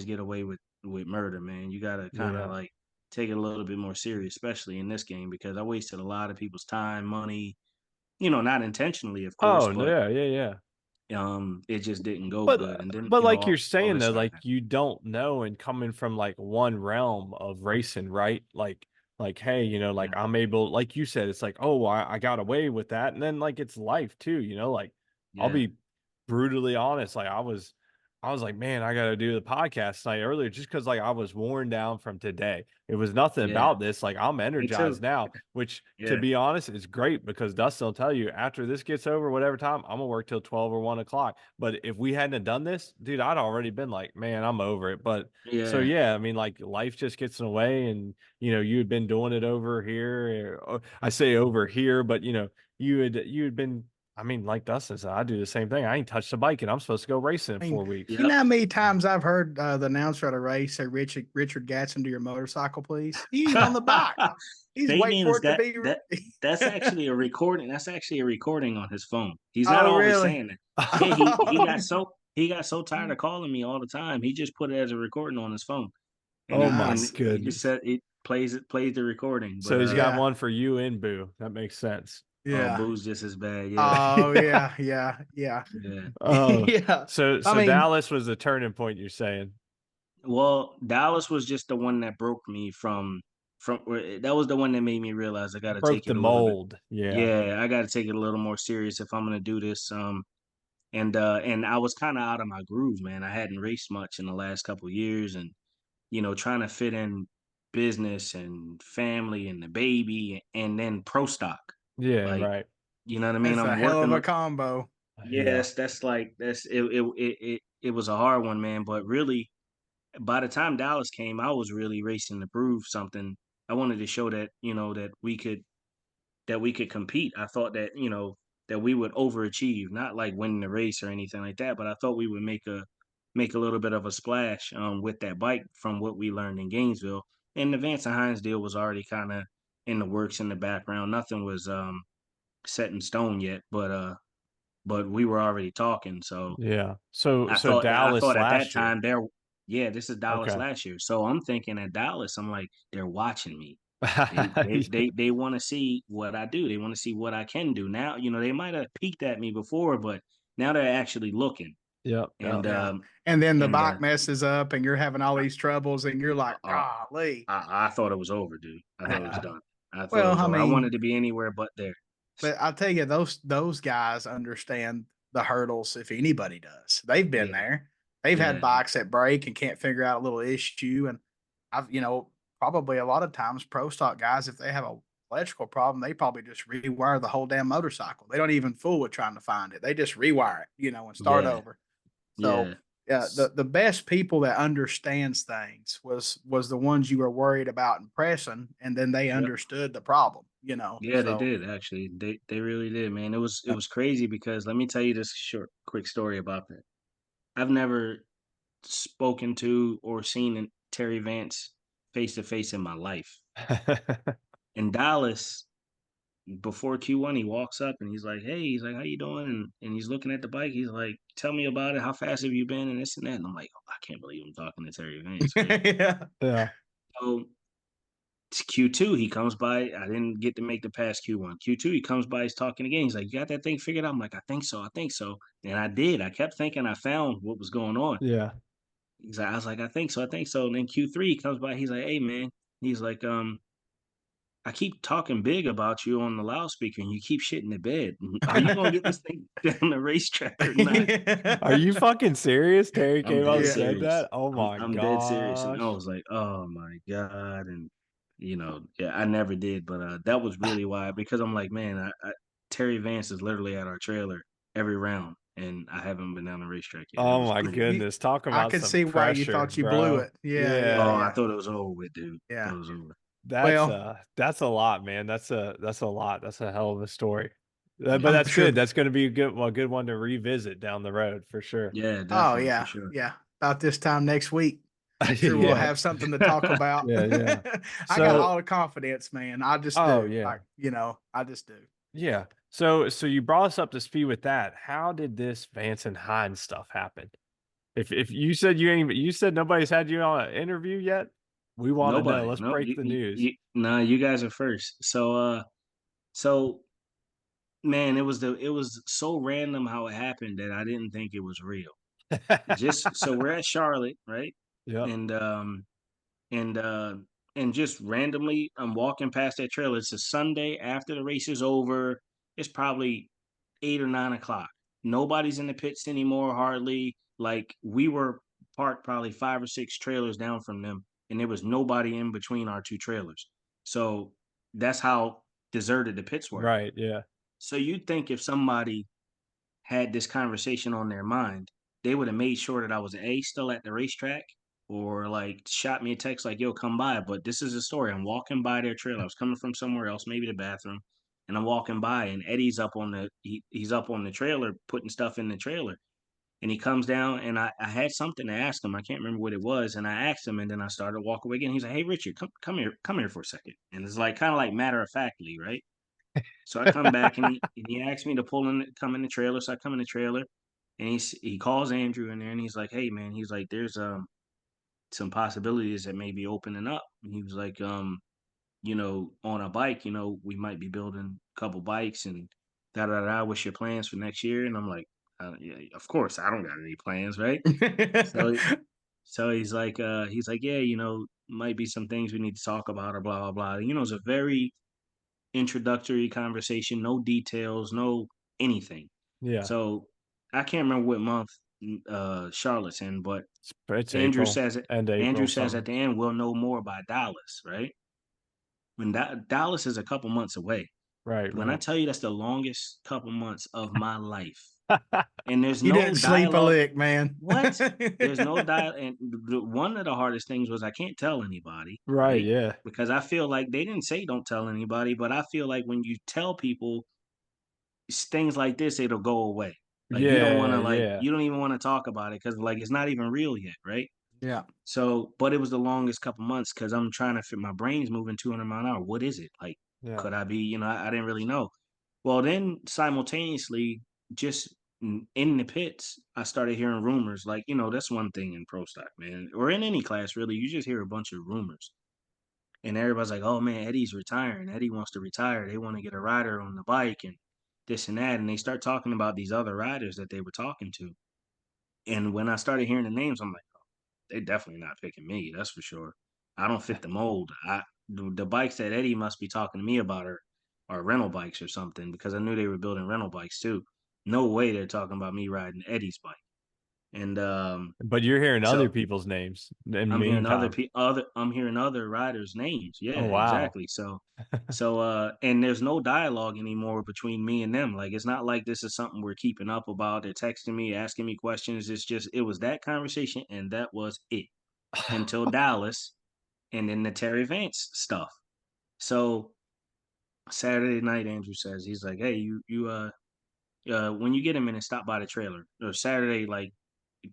get away with murder, man. You gotta kind of Yeah. like take it a little bit more serious, especially in this game, because I wasted a lot of people's time, money, not intentionally, of course, Oh, but yeah, yeah, yeah. it just didn't go But good. And then, but like you're all saying this though, started like happening. you don't know and coming from like one realm of racing, right? Like like, hey, like Yeah. I'm able, like you said, it's like, oh, I got away with that. And then like it's life too, like I'll Yeah. be brutally honest. Like I was like, man, I got to do the podcast tonight earlier just because like I was worn down from today. It was nothing Yeah. about this. Like I'm Me too. energized now, which to Yeah. be honest is great because Dustin will tell you after this gets over, whatever time, I'm gonna work till 12 or 1 o'clock. But if we hadn't have done this, dude, I'd already been like, man, I'm over it. But so Yeah. yeah, I mean, like life just gets in the way, and you had been doing it over here. I say over here, but you had been. I mean, like Dustin said, I do the same thing. I ain't touched a bike, and I'm supposed to go racing in I mean, 4 weeks. you know Yep. how many times I've heard the announcer at a race say, Richard Gadson, to your motorcycle, please? He ain't on the bike. He's Fake waiting for news it to be. that's actually a recording. That's actually a recording on his phone. He's not Oh, always really? saying that. Yeah, he got so tired Oh, of calling me all the time. He just put it as a recording on his phone, and Oh he my and nice. he just goodness! said it plays the recording. So But he's got Yeah. one for you and Boo. That makes sense. oh, Yeah. Boo's just as bad. Yeah, Oh, yeah. Yeah. Yeah. yeah. Oh, Yeah. I so mean, Dallas was the turning point. You're saying? Well, Dallas was just the one that broke me that was the one that made me realize I got to Broke take the it a little bit. mold. Yeah. Yeah, I got to take it a little more serious if I'm gonna do this. And I was kind of out of my groove, man. I hadn't raced much in the last couple of years, and trying to fit in business and family and the baby and then pro stock. Yeah. Like, Right. you know what I mean? that's a I'm hell of working. a combo. Yeah. Yes, that's like that's it was a hard one, man. But really, by the time Dallas came, I was really racing to prove something. I wanted to show that, that we could compete. I thought that, that we would overachieve, not like winning the race or anything like that, but I thought we would make a little bit of a splash with that bike from what we learned in Gainesville. And the Vance and Hines deal was already kind of in the works in the background. Nothing was set in stone yet, but we were already talking. So Yeah. So I Dallas thought at that last year. time yeah, this is Dallas Okay. last year. So I'm thinking at Dallas, I'm like, they're watching me. They want to see what I do. They want to see what I can do. Now, they might have peeked at me before, but now they're actually looking. Yep. Yep. And Yeah. And then the and bike messes up and you're having all I, these troubles and you're like, I, golly. I thought it was over, dude. I thought it was done. I thought it Well, was I over. I mean, wanted to be anywhere but there. but I'll tell you, those guys understand the hurdles if anybody does. They've been Yeah, there. They've had yeah, bikes that break and can't figure out a little issue. And I've, probably a lot of times pro stock guys, if they have a electrical problem, they probably just rewire the whole damn motorcycle. They don't even fool with trying to find it. They just rewire it, and start yeah, over. So yeah. yeah, the best people that understands things was the ones you were worried about impressing, and then they Yep. understood the problem. Yeah, they So did actually. They really did, man. It was crazy because let me tell you this quick story about that. I've never spoken to or seen Terry Vance face to face in my life. In Dallas, before Q1, he walks up and he's like, "Hey," he's like, "How you doing?" And he's looking at the bike. He's like, "Tell me about it. How fast have you been?" And this and that. And I'm like, oh, I can't believe I'm talking to Terry Vance, right? yeah. Yeah. So Q2, he comes by. I didn't get to make the past Q1. Q2, he comes by. He's talking again. He's like, "You got that thing figured out?" I'm like, "I think so. I think so." And I did. I kept thinking I found what was going on. Yeah. I was like, "I think so. I think so." And then Q3 he comes by. He's like, "Hey, man." He's like, I keep talking big about you on the loudspeaker, and you keep shitting the bed. Are you gonna get this thing down the racetrack or not?" Are you fucking serious? Terry I'm came up dead and yeah. said serious. that? Oh I'm my I'm dead serious, and I gosh. was like, "Oh my god!" And yeah, I never did, but that was really why because I'm like, man, Terry Vance is literally at our trailer every round, and I haven't been down the racetrack yet. It Oh was my crazy. goodness. Talk I about could some see why you pressure, thought you blew bro. it. Yeah, yeah, Oh, Yeah. I yeah, thought it was over with, dude. yeah. Thought it was over. Well, That's a lot, man. That's a lot. That's a hell of a story. But I'm that's sure. good. That's going to be a good one to revisit down the road for sure. Yeah, Oh definitely for yeah, sure. yeah. About this time next week, sure we'll Yeah. Yep. have something to talk about. Yeah, yeah. I got So, all the confidence, man. I just oh do. yeah. Like, I just do. Yeah. So you brought us up to speed with that. How did this Vance and Hines stuff happen? If you said you said nobody's had you on an interview yet, we want to know. Nobody. Let's No, break the news. nah, you guys are first. So man, it was so random how it happened that I didn't think it was real. Just so we're at Charlotte, right? Yep. And and and just randomly I'm walking past that trailer. It's a Sunday after the race is over. It's probably 8 or 9 o'clock. Nobody's in the pits anymore, hardly. Like we were parked probably 5 or 6 trailers down from them, and there was nobody in between our two trailers. So that's how deserted the pits were. Right. Yeah. So you'd think if somebody had this conversation on their mind, they would have made sure that I was still at the racetrack or like shot me a text like, yo, come by. But this is a story. I'm walking by their trailer. I was coming from somewhere else, maybe the bathroom, and I'm walking by and Eddie's up on he's up on the trailer, putting stuff in the trailer. And he comes down and I had something to ask him. I can't remember what it was. And I asked him and then I started to walk away again. He's like, hey Richard, come here for a second. And it's like kind of like matter of factly, right? So I come back and he asked me to come in the trailer. So I come in the trailer and he calls Andrew in there and he's like, hey man, he's like, there's some possibilities that may be opening up. And he was like, on a bike, we might be building a couple bikes and da da da. What's your plans for next year? And I'm like, yeah, of course, I don't got any plans, right? So he's like, yeah, might be some things we need to talk about or blah blah blah. It's a very introductory conversation, no details, no anything. Yeah. So I can't remember what month Charlotte's in, but It's Andrew April, says it. end of Andrew April, says something. at the end we'll know more by Dallas, right? When Dallas is a couple months away. Right. When I Right. tell you that's the longest couple months of my life, and there's You no didn't sleep a dialogue. lick, man. What? There's no dial, and one of the hardest things was I can't tell anybody, Right. right? Yeah. Because I feel like they didn't say don't tell anybody, but I feel like when you tell people things like this, it'll go away. Like you don't want Yeah. to Yeah. you don't even want to talk about it because like it's not even real yet, right? Yeah. So, but it was the longest couple months because I'm trying to fit my brain's moving 200 mile an hour. What is it? Like, Yeah. could I be, I didn't really know. Well, then simultaneously, just in the pits, I started hearing rumors. Like, that's one thing in pro stock, man, or in any class, really. You just hear a bunch of rumors. And everybody's like, oh man, Eddie's retiring. Eddie wants to retire. They want to get a rider on the bike and this and that. And they start talking about these other riders that they were talking to. And when I started hearing the names, I'm like, they definitely not picking me. That's for sure. I don't fit the mold. The bikes that Eddie must be talking to me about are rental bikes or something because I knew they were building rental bikes too. No way they're talking about me riding Eddie's bike. And But you're hearing other so people's names in the I'm hearing meantime. I'm hearing other riders' names. Yeah, Oh wow. exactly. So and there's no dialogue anymore between me and them. Like it's not like this is something we're keeping up about. They're texting me, asking me questions. It was that conversation and that was it until Dallas and then the Terry Vance stuff. So Saturday night, Andrew says he's like, "Hey, when you get a minute, stop by the trailer." Or Saturday, like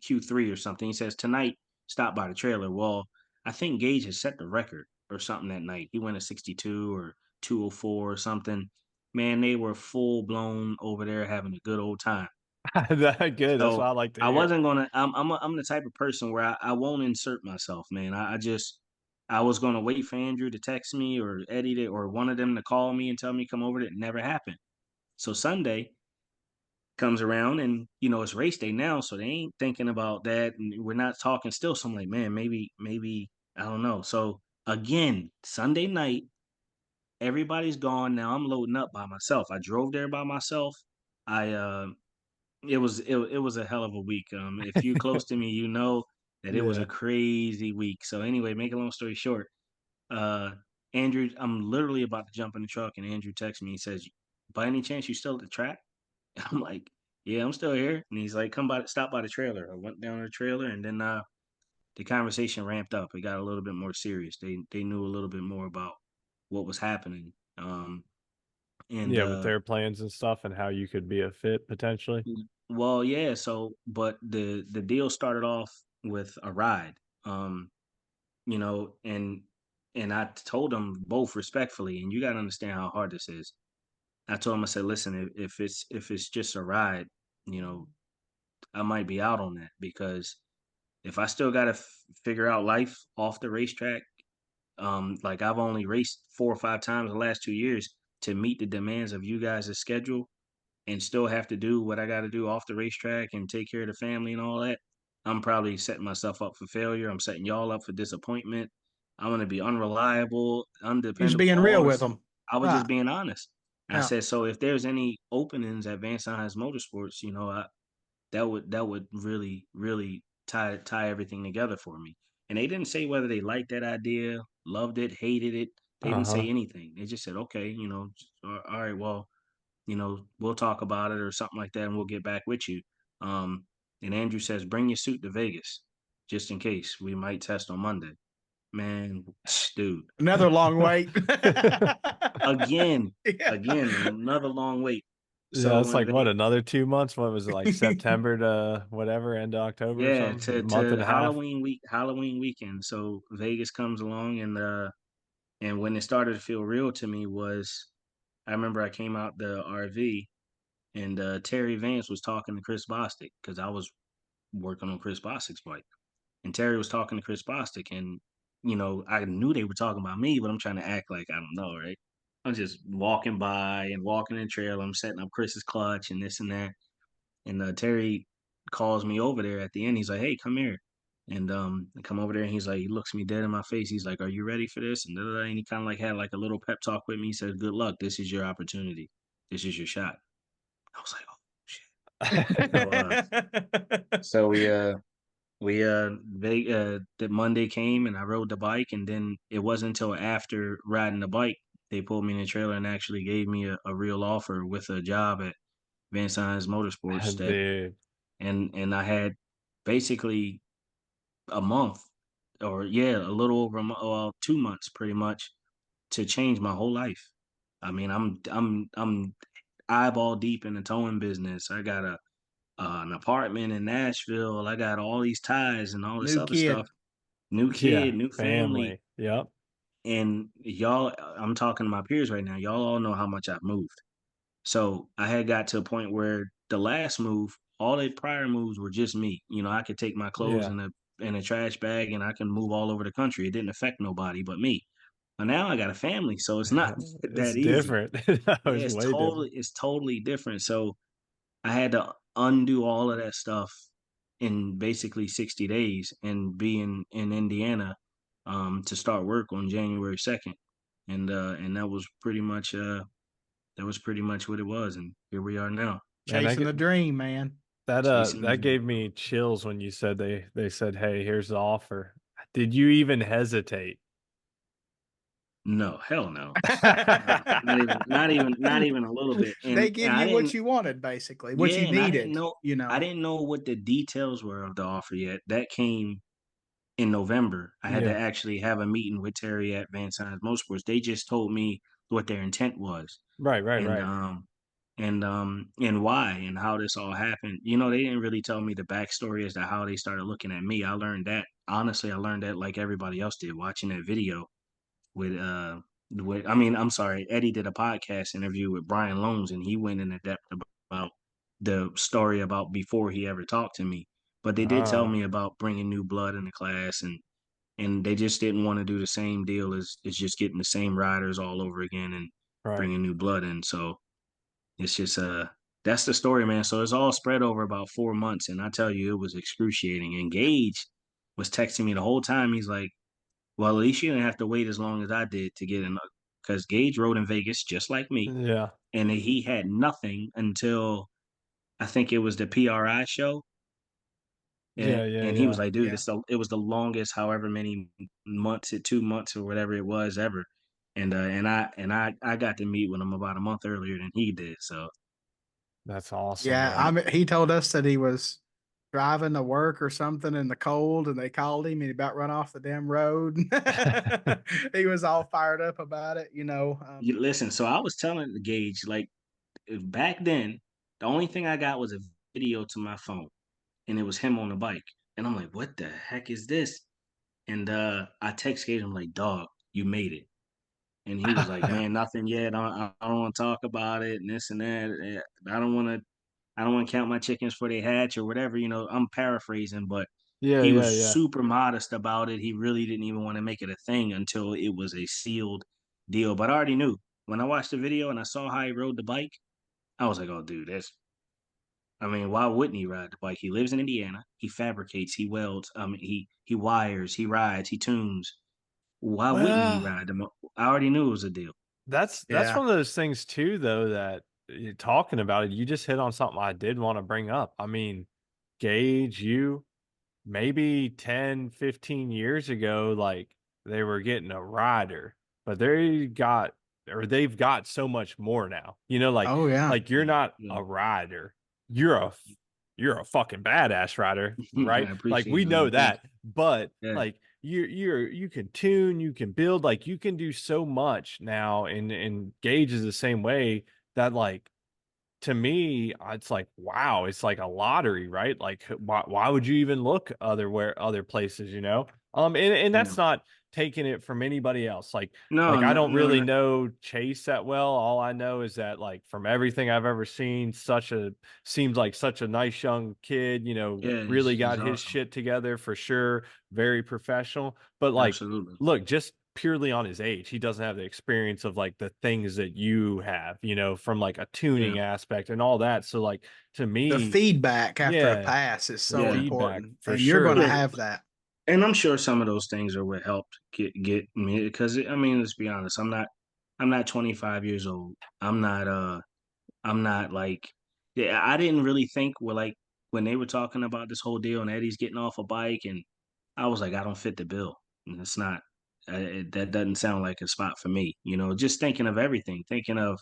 Q3 or something. He says tonight, stop by the trailer. Well, I think Gaige has set the record or something that night. He went a 62 or 204 or something. Man, they were full blown over there having a good old time. That good. That's what So I like to I hear. wasn't gonna. I'm the type of person where I won't insert myself, man. I was gonna wait for Andrew to text me or Eddie or one of them to call me and tell me come over. It never happened. So Sunday comes around and it's race day now, so they ain't thinking about that, and we're not talking still. So I'm like, man, maybe I don't know. So again, Sunday night, everybody's gone. Now I'm loading up by myself. I drove there by myself. I it was a hell of a week. If you're close to me, you know that it was a Yeah. crazy week. So anyway, make a long story short, uh, Andrew, I'm literally about to jump in the truck, and Andrew texts me. He says, "By any chance you still at the track?" I'm like, "Yeah, I'm still here." And he's like, "Come by, stop by the trailer." I went down to the trailer, and then the conversation ramped up. It got a little bit more serious. They knew a little bit more about what was happening. And Yeah, with their plans and stuff and how you could be a fit potentially. Well, yeah. So, but the deal started off with a ride, um, and I told them both respectfully, and you got to understand how hard this is. I told them, I said, listen, if it's just a ride, you know, I might be out on that because if I still got to figure out life off the racetrack, like I've only raced 4 or 5 times the last 2 years to meet the demands of you guys' schedule and still have to do what I got to do off the racetrack and take care of the family and all that, I'm probably setting myself up for failure. I'm setting y'all up for disappointment. I'm gonna be unreliable, He's undependable, being real all with this. them. I was Right. just being honest. And I Yeah. said, so if there's any openings at Vance Hines Motorsports, that would really tie everything together for me. And they didn't say whether they liked that idea, loved it, hated it. They didn't Uh-huh. say anything. They just said, okay, all right, well, we'll talk about it or something like that, and we'll get back with you. Um, and Andrew says, bring your suit to Vegas just in case. We might test on Monday. Man, dude, Another long wait. again, Yeah. again, another long wait. Yeah, So it's when like what, they, another 2 months? What was it, like September to whatever, end of October or yeah, something? A month to and a half? Halloween weekend. So Vegas comes along, and when it started to feel real to me was I remember I came out the RV and Terry Vance was talking to Chris Bostic because I was working on Chris Bostic's bike. And Terry was talking to Chris Bostic, and I knew they were talking about me, but I'm trying to act like I don't know, right? I'm just walking by and walking in the trail. I'm setting up Chris's clutch and this and that. And Terry calls me over there at the end. He's like, "Hey, come here." And I come over there and he's like, he looks me dead in my face. He's like, "Are you ready for this?" And, da, da, da. And he kind of like had like a little pep talk with me. He said, "Good luck. This is your opportunity. This is your shot." I was like, "Oh shit." So so the Monday came and I rode the bike, and then it wasn't until after riding the bike they pulled me in the trailer and actually gave me a real offer with a job at Vance Hines Motorsports Dude. and I had basically a month or yeah, a little over 2 months pretty much to change my whole life. I mean, I'm eyeball deep in the towing business. I got an apartment in Nashville. I got all these ties and all this New other stuff. kid. New kid, Yeah, new family, family. Yep. and y'all. I'm talking to my peers right now. Y'all all know how much I've moved. So I had got to a point where the last move, all the prior moves were just me. I could take my clothes Yeah. in a trash bag and I can move all over the country. It didn't affect nobody but me. But now I got a family, so it's not It's that easy. different. Yeah, It's way different. it's totally different. So I had to undo all of that stuff in basically 60 days and be in Indiana to start work on January 2nd. And that was pretty much what it was, and here we are now, Man, Chasing the dream, man. chasing the that dream. gave me chills when you said they said, "Hey, here's the offer." Did you even hesitate? No, hell no, not even a little bit. They And give I you what didn't, you wanted, basically, what yeah, you and needed, I didn't know what the details were of the offer yet. That came in November. I had to Yeah. actually have a meeting with Terry at Vance Hines Motorsports. They just told me what their intent was, Right, right, and right. and why and how this all happened. They didn't really tell me the backstory as to how they started looking at me. I learned that honestly. I learned that like everybody else did, watching that video with I mean, I'm sorry, Eddie did a podcast interview with Brian Loans, and he went into depth about the story about before he ever talked to me. But they did tell Oh, me about bringing new blood in the class, and they just didn't want to do the same deal as just getting the same riders all over again and right. bringing new blood in. So it's just that's the story, man. So it's all spread over about 4 months, and I tell you, it was excruciating. And Gage was texting me the whole time. He's like, "Well, at least you didn't have to wait as long as I did to get in." Because Gage rode in Vegas just like me, Yeah. and he had nothing until I think it was the PRI show, Yeah, yeah, and he was yeah. like, "Dude, Yeah. it was the longest, however many months, 2 months or whatever it was ever." And I got to meet with him about a month earlier than he did. So That's awesome, Yeah. man. He told us that he was driving to work or something in the cold and they called him and he about run off the damn road. He was all fired up about it, you know. you listen. So I was telling Gage like back then, the only thing I got was a video to my phone, and it was him on the bike, and I'm like, "What the heck is this?" And I text Gage, I'm like, "Dog, you made it." And he was like, Yeah. "Man, nothing yet. I don't want to talk about it and this and that. I don't want to. I don't want to count my chickens for they hatch or whatever. I'm paraphrasing, but Yeah, he yeah, was yeah. super modest about it. He really didn't even want to make it a thing until it was a sealed deal. But I already knew when I watched the video and I saw how he rode the bike. I was like, "Oh, dude, that's." I mean, why wouldn't he ride the bike? He lives in Indiana. He fabricates. He welds. He wires. He rides. He tunes. why wouldn't he Well, ride them? I already knew it was a deal. that's Yeah. one of those things too, though, that talking about it, you just hit on something I did want to bring up. I mean, Gage, you maybe 10, 15 years ago, like they were getting a rider, but they've got so much more now. You know, Oh yeah. like you're Yeah, not yeah. a rider. You're a you're a fucking badass rider, right? I Like appreciate we it, man. know Thank that, but you. Yeah, like you can tune, you can build, like you can do so much now, and Gage is the same way that like to me, it's like, wow, it's like a lottery, right? Like, why would you even look other places, you know? And yeah. that's not taking it from anybody else. No, Like I no, don't no, really no. know Chase that well. All I know is that, like, from everything I've ever seen, seems like such a nice young kid, you know, Yeah, really he's got his awesome. shit together for sure, very professional. But like, Absolutely. look, just purely on his age. He doesn't have the experience of like the things that you have, you know, from like a Yeah, tuning aspect and all that. So like to The me, feedback after a yeah, pass is the so yeah. feedback important, for and you're going to sure. Yeah, have that. and I'm sure some of those things are what helped get me because I mean, let's be honest, I'm not 25 years old. I'm not like yeah, I didn't really think like when they were talking about this whole deal and Eddie's getting off a bike and I was like, I don't fit the bill. And it's not that doesn't sound like a spot for me. You know, just thinking of everything, thinking of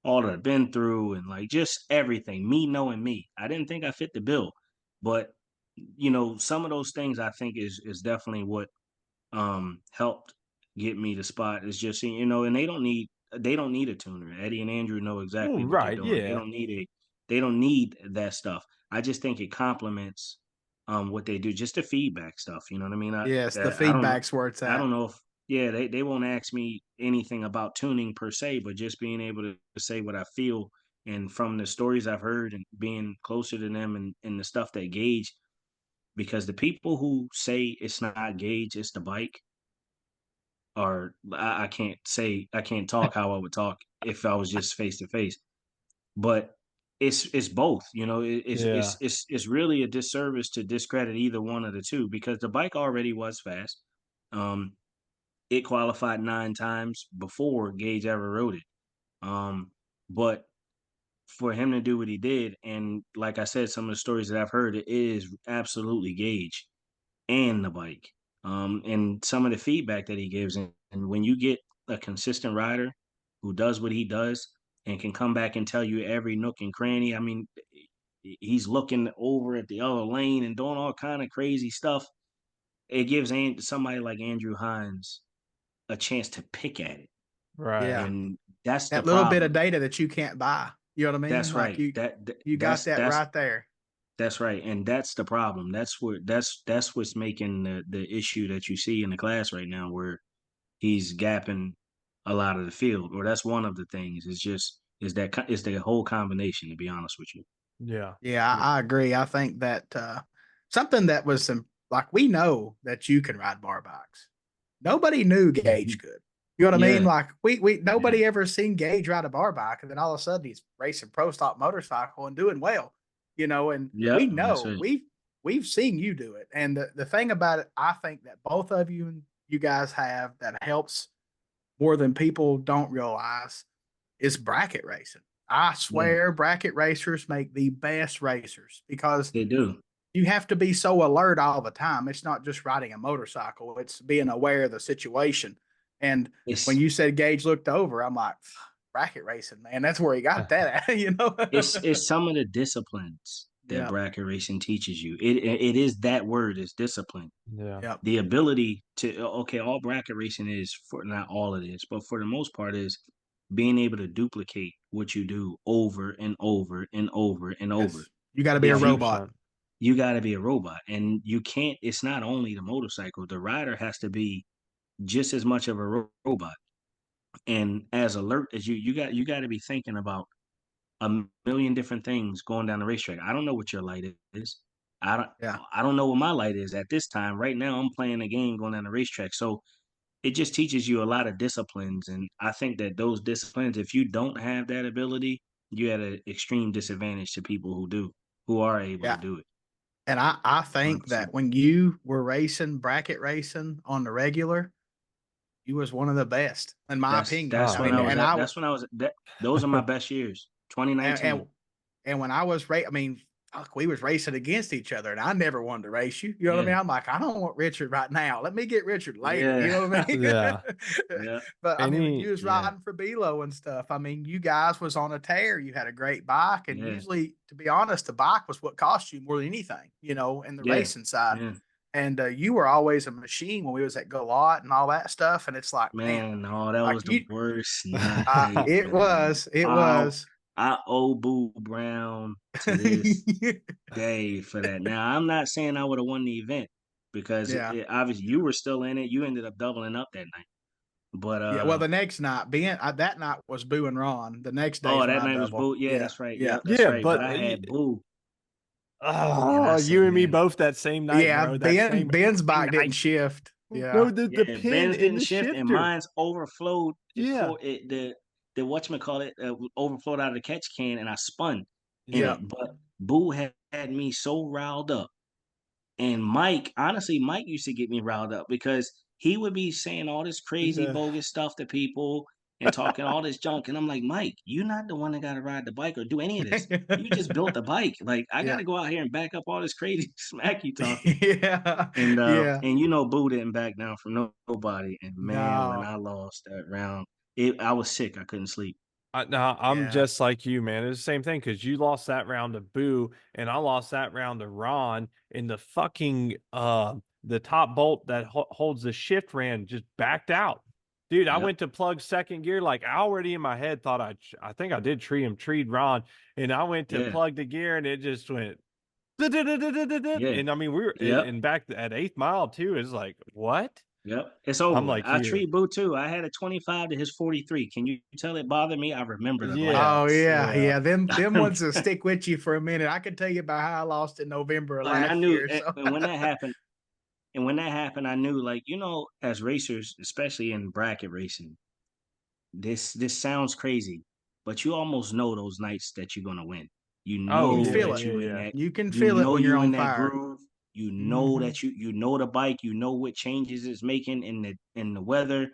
all that I've been through and like just everything, me knowing me. I didn't think I fit the bill. But some of those things I think is definitely what helped get me the spot is just and they don't need a tuner. Eddie and Andrew know Well, exactly what they're right, doing. yeah. They don't need that stuff. I just think it complements what they do, just the feedback stuff. You know what I mean? Yes, the I don't feedback's where it's I at. don't know if yeah, they won't ask me anything about tuning per se, but just being able to say what I feel and from the stories I've heard and being closer to them and the stuff that Gage because the people who say it's not Gage, it's the bike, or I can't talk how I would talk if I was just face to face. But it's both, Yeah. it's really a disservice to discredit either one of the two because the bike already was fast. Um, it qualified 9 times before Gage ever rode it. But for him to do what he did, and like I said, some of the stories that I've heard, it is absolutely Gage and the bike. And some of the feedback that he gives. And when you get a consistent rider who does what he does and can come back and tell you every nook and cranny, I mean, he's looking over at the other lane and doing all kind of crazy stuff. It gives somebody like Andrew Hines a chance to pick at it. Yeah, Right. And that's the that little bit of problem. data that you can't buy. You know what I mean? That's Like right. you got that right there. That's right, and that's the problem. That's what's making the issue that you see in the class right now, where he's gapping a lot of the field, or that's one of the things. Is the whole combination. To be honest with you, Yeah. Yeah, Yeah. I agree. I think that something that was like we know that you can ride bar bikes. Nobody knew Gage Mhm. could. You know what I mean? Yeah, Like we yeah, nobody ever seen Gage ride a bar bike, and then all of a sudden he's racing pro stock motorcycle and doing well. And we yep. That's know it. we've seen you do it. And the thing about it, I think that both of you guys have that helps more than people don't realize is bracket racing. I Yeah, swear bracket racers make the best racers because they do. you have to be so alert all the time. It's not just riding a motorcycle, it's being aware of the situation. And when It's you said Gage looked over, I'm like, bracket racing, man. That's where he got that at. it's some of the disciplines that Yep. bracket racing teaches you. It is that word is discipline. Yeah. Yep. The ability to okay, all bracket racing is for not all of this, but for the most part is being able to duplicate what you do over and over and over and over. Yes. You got to be a If you 100%. robot. you got to be a robot and you can't it's not only the motorcycle, the rider has to be just as much of a robot and as alert as you got to be thinking about a million different things going down the racetrack. I don't know what your light is. I don't Yeah. I don't know what my light is at this time. Right now I'm playing a game going down the racetrack. So it just teaches you a lot of disciplines. And I think that those disciplines, if you don't have that ability, you at an extreme disadvantage to people who are able to Yeah. do it. And I think that 100%. when you were racing, bracket racing on the regular, you was one of the best, in my opinion. That's I when mean, I was and at. I That's when I was. Those are my best years. and, 2019. and And when I was I mean, fuck, we was racing against each other, and I never wanted to race you. You know what I Yeah. mean? I'm like, I don't want Richard right now. Let me get Richard later. You Yeah. know what I mean? Yeah. Yeah. But I mean, when you was Yeah. riding for Belo and stuff, I mean, you guys was on a tear. You had a great bike, and Yeah. usually, to be honest, the bike was what cost you more than anything. In the Yeah. racing side. Yeah. And you were always a machine when we was at Galot and all that stuff. And it's like, man, Man, no, that like was the worst night, it man. I was. I owe Boo Brown to this day for that. Now, I'm not saying I would have won the event because Yeah. obviously you were still in it. You ended up doubling up that night. But Yeah, well, the next night, that night was Boo and Ron. The next day is oh, when that I night was double. Boo. Yeah, Yeah, that's right. yeah, Yep, that's Yeah, right. But but I had Boo, and I oh, said, you and me man, both that same night, yeah. bro. That same Ben's bike didn't night. shift. No, Yeah, the yeah, pin Ben's in didn't the shift, and shifter. mine's overflowed. Yeah. The whatchamacallit overflowed out of the catch can, and I spun in yeah. it. But Boo had me so riled up. And Mike, honestly, Mike used to get me riled up because he would be saying all this crazy, Yeah. bogus stuff to people and talking all this junk. And I'm like, Mike, you're not the one that got to ride the bike or do any of this. You just built the bike. Like, I got yeah, to go out here and back up all this crazy smack you talking. yeah, And yeah. Boo didn't back down from nobody. And man, when No, I lost that round, I was sick. I couldn't sleep. No, I'm yeah, just like you, man. It's the same thing because you lost that round to Boo, and I lost that round to Ron. And the fucking the top bolt that holds the shift ran just backed out, dude. I Yep. went to plug second gear, like I already in my head thought I think I did treed Ron, and I went to Yeah. plug the gear, and it just went. Yeah. And I mean, we were Yep. and back at 8th mile too. It's like what? Yep, it's I'm over with. like I you. treat Boo too. I had a 25 to his 43. Can you tell it bothered me? I remember the Yeah, oh lights. yeah, yeah. yeah. Them ones will stick with you for a minute. I can tell you about how I lost in November of And I last knew, year. So and when that happened, I knew, like, as racers, especially in bracket racing, this sounds crazy, but you almost know those nights that you're gonna win. You you Oh can know feel yeah, it. that yeah, you in yeah. that. You can You feel it know when you're you on in that fire. groove. You know Hmm. that you know the bike. You know what changes it's making in the weather.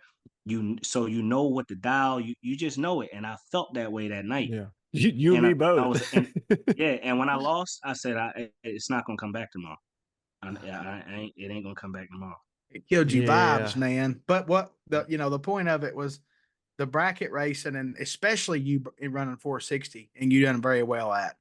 So you know what the dial. You just know it. And I felt that way that night. Yeah. You and And me I both. was and yeah. And when I lost, I said, it's not gonna come back tomorrow. It ain't gonna come back tomorrow. It killed you vibes, Yeah. man. But what the point of it was the bracket racing, and especially you in running 460, and you done very well at.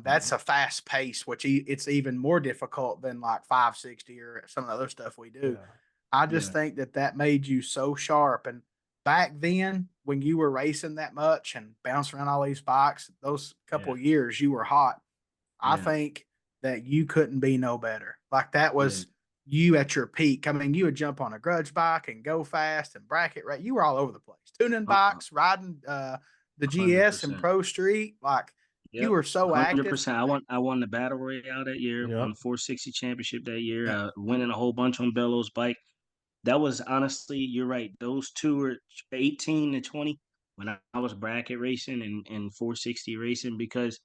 That's Mhm. a fast pace, which it's even more difficult than like 560 or some of the other stuff we do. Yeah. I just Yeah. think that made you so sharp. And back then, when you were racing that much and bouncing around all these bikes, those couple Yeah. years you were hot. I Yeah. think that you couldn't be no better. Like that Yeah. was you at your peak. I mean, you would jump on a grudge bike and go fast and bracket right. You were all over the place, tuning bikes, riding the Hundred GS and percent. Pro Street. Like you Yep. were so Hundred active. percent. I won the battle royale that year. Won Yep. the 460 championship that year. Yeah. Winning a whole bunch on Bellows bike. That was honestly, you're right. Those two were 18 to 20 when I was bracket racing and 460 racing, because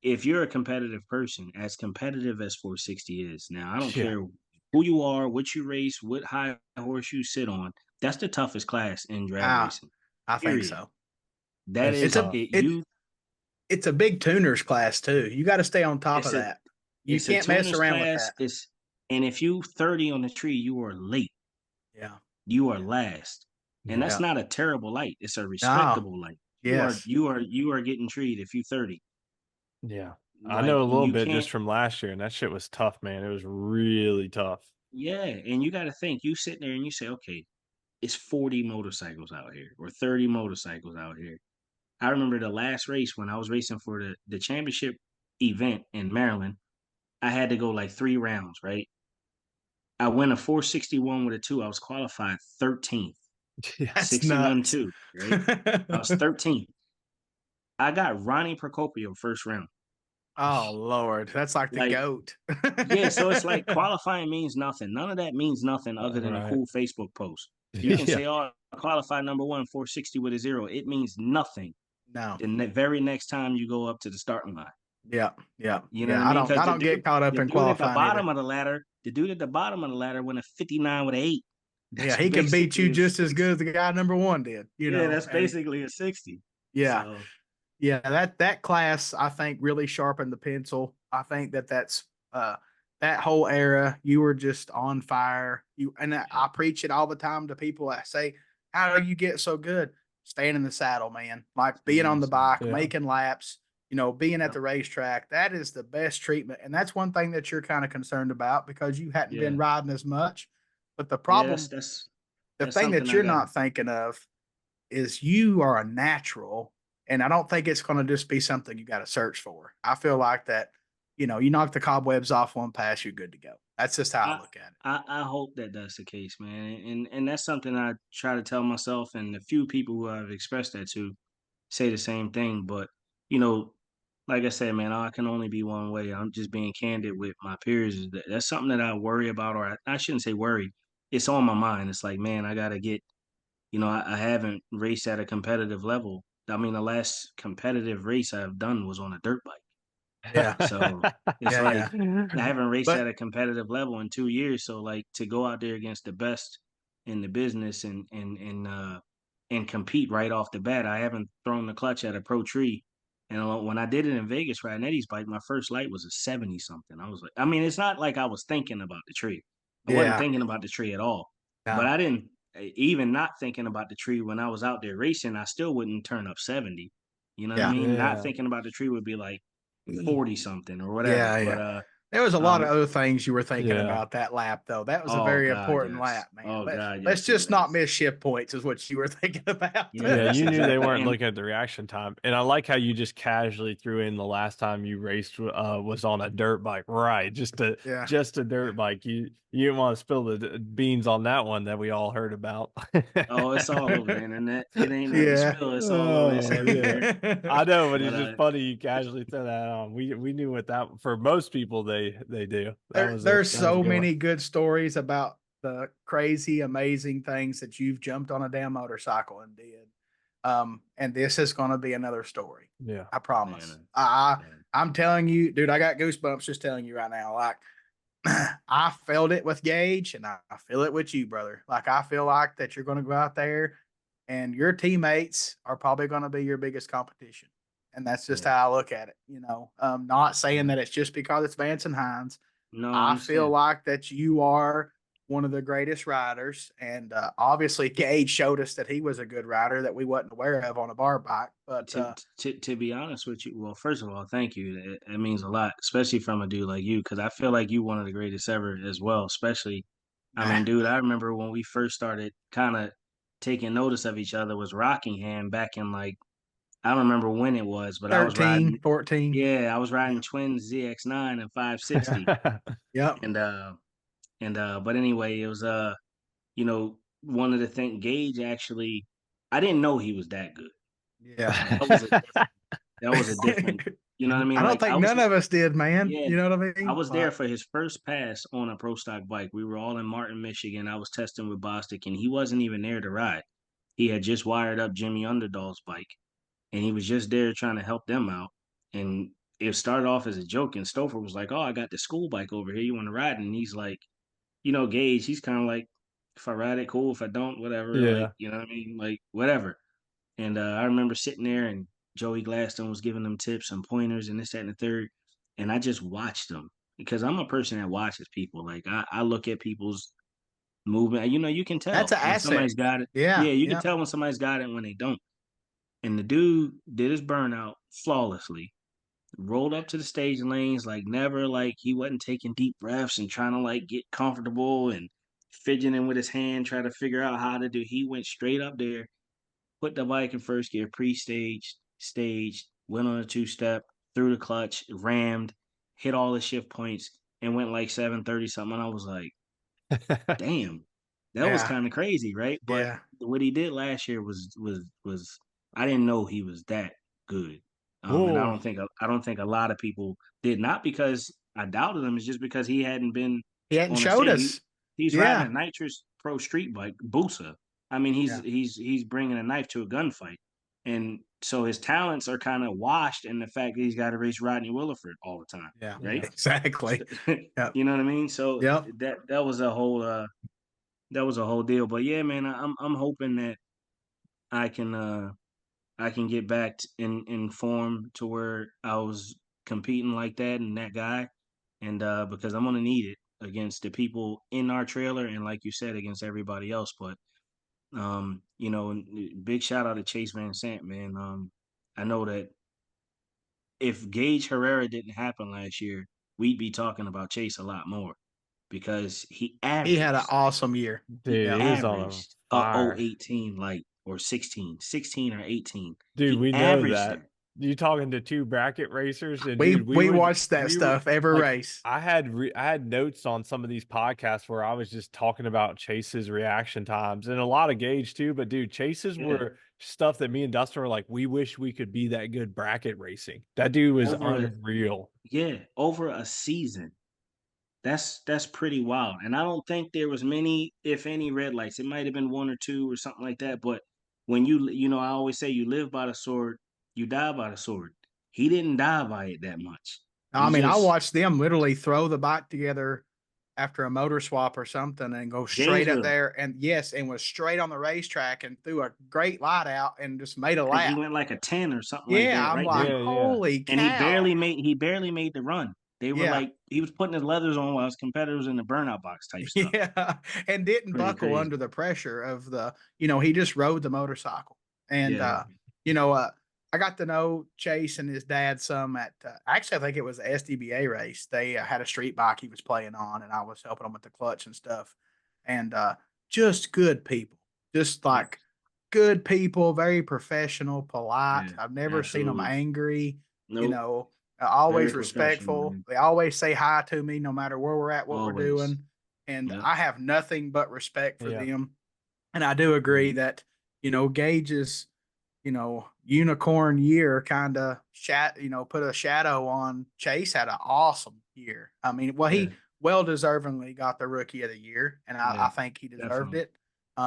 if you're a competitive person, as competitive as 460 is, now I don't Yeah. care who you are, what you race, what high horse you sit on, that's the toughest class in drag Ah, racing. I think Period. so. That It's It's is a tough. it. it You it's a big tuners class too. You got to stay on top of it's a that. You it's a can't mess tuner's around with class. that. And if you 30 on the tree, you are late. Yeah. You are last. And Yeah. that's Yeah. not a terrible light. It's a No. respectable light. You are Yes. you are you are getting treated if you 30. Yeah. I Like, know a and little you bit just can't. from last year, and that shit was tough, man. It was really tough. Yeah, and you got to think. You sit there and you say, okay, it's 40 motorcycles out here or 30 motorcycles out here. I remember the last race when I was racing for the championship event in Maryland. I had to go like 3 rounds, right? I went a 461 with a two. I was qualified 13th, That's 61 nuts. 2, right? I was 13th. I got Ronnie Procopio first round. Oh Lord, that's like the Like, goat. yeah, so it's like qualifying means nothing. None of that means nothing other than a Right. cool Facebook post. You can Yeah. Yeah. say, oh, I qualified number one, 460 with a zero. It means nothing No. the very next time you go up to the starting line. Yeah. Yeah. You know what Yeah. I I mean? don't. Because I don't get caught up the in dude at the qualifying bottom either. of the ladder, the dude at the bottom of the ladder went a 59 with an 8. Yeah, That's he can beat you basically a just as 60. good as the guy number one did, Yeah, that's and basically a 60. yeah, So yeah, that class I think really sharpened the pencil. I think that's uh that whole era. You were just on fire. I preach it all the time to people that say, "How do you get so good?" Staying in the saddle, man. Like being on the bike, Yeah. making laps. Being at Yep. the racetrack. That is the best treatment, and that's one thing that you're kind of concerned about because you hadn't been Yeah. riding as much. But Yeah, the that's thing something that I you're gotta. not thinking of is you are a natural. And I don't think it's going to just be something you got to search for. I feel like that, you knock the cobwebs off one pass, you're good to go. That's just how I I, look at it. I hope that that's the case, man, and that's something I try to tell myself, and the few people who I've expressed that to say the same thing. But you know, like I said, man, I can only be one way. I'm just being candid with my peers. That's something that I worry about, or I shouldn't say worry. It's on my mind. It's like, man, I gotta get. I haven't raced at a competitive level. I mean, the last competitive race I've done was on a dirt bike. Yeah. So it's Yeah. like Yeah. I haven't raced at But a competitive level in 2 years. So like to go out there against the best in the business and compete right off the bat. I haven't thrown the clutch at a pro tree. And when I did it in Vegas riding Eddie's bike, my first light was a 70 something. I was like, I mean, it's not like I was thinking about the tree. I wasn't yeah. thinking about the tree at all. But No. I didn't even not thinking about the tree when I was out there racing, I still wouldn't turn up 70. You know what I Yeah. mean? Not Yeah. thinking about the tree would be like 40 something or whatever. Yeah. But Yeah. There was a lot of um other things you were thinking Yeah. about that lap, though. That was a oh very God, important yes. lap, man. Oh God, Let's yes, it just not was. miss shift points, is what you were thinking about. Yeah, Yes, you knew they exactly. weren't And looking at the reaction time. And I like how you just casually threw in the last time you raced was on a dirt bike. Right. Yeah. Just a Yeah. dirt bike. You didn't want to spill the beans on that one that we all heard about. oh, it's all over the internet. It ain't nothing to Yeah. spill. It's all over. It's Oh, yeah. everywhere. I know, but But it's just funny you casually throw that on. We knew what that for most people they do. There's That was a so good one. many good stories about the crazy, amazing things that you've jumped on a damn motorcycle and did. And this is going to be another story. Yeah. I promise. man, I'm telling you, dude, I got goosebumps just telling you right now. Like, I felt it with Gaige and I feel it with you, brother. Like, I feel like that you're going to go out there and your teammates are probably going to be your biggest competition. And that's just yeah, how I look at it. Not saying yeah. that it's just because it's Vance and Hines. No, I I feel understand. like that you are one of the greatest riders, and obviously Gage showed us that he was a good rider that we wasn't aware of on a bar bike. But To be honest with you, well, first of all, thank you. It means a lot, especially from a dude like you, because I feel like you one of the greatest ever as well. Especially, I nah, mean, dude, I remember when we first started kind of taking notice of each other was Rockingham back in like I don't remember when it was, but I was 13, riding. 14. Yeah, I was riding Yeah, twin ZX9 and yeah, 560, yep, and but anyway, it was one of the thing Gage actually, I didn't know he was that good. yeah. That was a different. That was a different. You know what I I mean? don't Like think none of us did, man. yeah, You know what I I mean? was there Like, for his first pass on a pro stock bike. We were all in Martin, Michigan. I was testing with Bostic, and he wasn't even there to ride. He had just wired up Jimmy Underdall's bike, and he was just there trying to help them out. And it started off as a joke, and Stouffer was like, "Oh, I got the school bike over here. You want to ride?" And he's like, Gage, he's kind of like, "If I ride it, cool. If I don't, whatever. Like, Yeah. you know what I mean? Like, whatever." And I remember sitting there and Joey Gladstone was giving them tips and pointers and this, that, and the third. And I just watched them because I'm a person that watches people. Like I look at people's movement. You can that's tell an when asset. somebody's got it. Yeah, Yeah, you can yeah, tell when somebody's got it and when they don't. And the dude did his burnout flawlessly. Rolled up to the stage lanes like never, like he wasn't taking deep breaths and trying to like get comfortable and fidgeting with his hand, trying to figure out how to do. He went straight up there, put the bike in first gear, pre-staged, staged, went on a two-step, threw the clutch, rammed, hit all the shift points, and went like 730 something. And I was like, damn, that was yeah, kind of crazy, right? But yeah. what he did last year was I didn't know he was that good. And Oh, I don't think a lot of people did, not because I doubted him, it's just because he hadn't been he hadn't on a showed stage. us. He's riding a Yeah, nitrous pro street bike, Busa. I mean, yeah, he's bringing a knife to a gunfight, and so his talents are kind of washed in the fact that he's got to race Rodney Williford all the time, yeah. right? Yeah. Exactly. Yep, You know what I mean? So yep. that was a whole that was a whole deal. But yeah, man, I'm hoping that I can get back in form to where I was competing like that and that guy, and because I'm gonna need it against the people in our trailer and like you said against everybody else. But big shout out to Chase Van Sant, man. I know that if Gaige Herrera didn't happen last year, we'd be talking about Chase a lot more because He had an awesome year. Dude, Yeah. he was on a averaged fire. 018 like or 16 or 18. Dude, He we know averaged that. that. You talking to two bracket racers, and We dude, we watched that we were stuff every like, race. I had notes on some of these podcasts where I was just talking about Chase's reaction times and a lot of Gage too. But dude, Chase's Yeah. were stuff that me and Dustin were like, we wish we could be that good bracket racing. That dude was unreal. Over a season. That's pretty wild. And I don't think there was many, if any, red lights. It might have been one or two or something like that. But when I always say you live by the sword, you die by the sword. He didn't die by it that much. I He mean, I just watched them literally throw the bike together after a motor swap or something and go straight up Gainesville. there and was straight on the racetrack and threw a great light out and just made a I think he lap. went like a 10 or something like Yeah, that, I'm right? like, Yeah, yeah. holy And cow. he barely made the run. They were Yeah. like he was putting his leathers on while his competitors in the burnout box type stuff. Yeah. And didn't Pretty buckle crazy. under the pressure of he just rode the motorcycle. And Yeah. I got to know Chase and his dad some at actually I think it was the SDBA race. They had a street bike he was playing on, and I was helping him with the clutch and stuff. And just good people, just Yeah. like good people, very professional, polite. Yeah. I've never seen them Absolutely. angry. Nope. Very Always professional, respectful. man. They always say hi to me no matter where we're at, what we're Always. doing. And Yep. I have nothing but respect for Yeah. them. And I do agree that, Gage's, unicorn year kind of put a shadow on Chase had an awesome year. I mean, well, Yeah. he well deservingly got the rookie of the year, and I Yeah. think he deserved Definitely. it.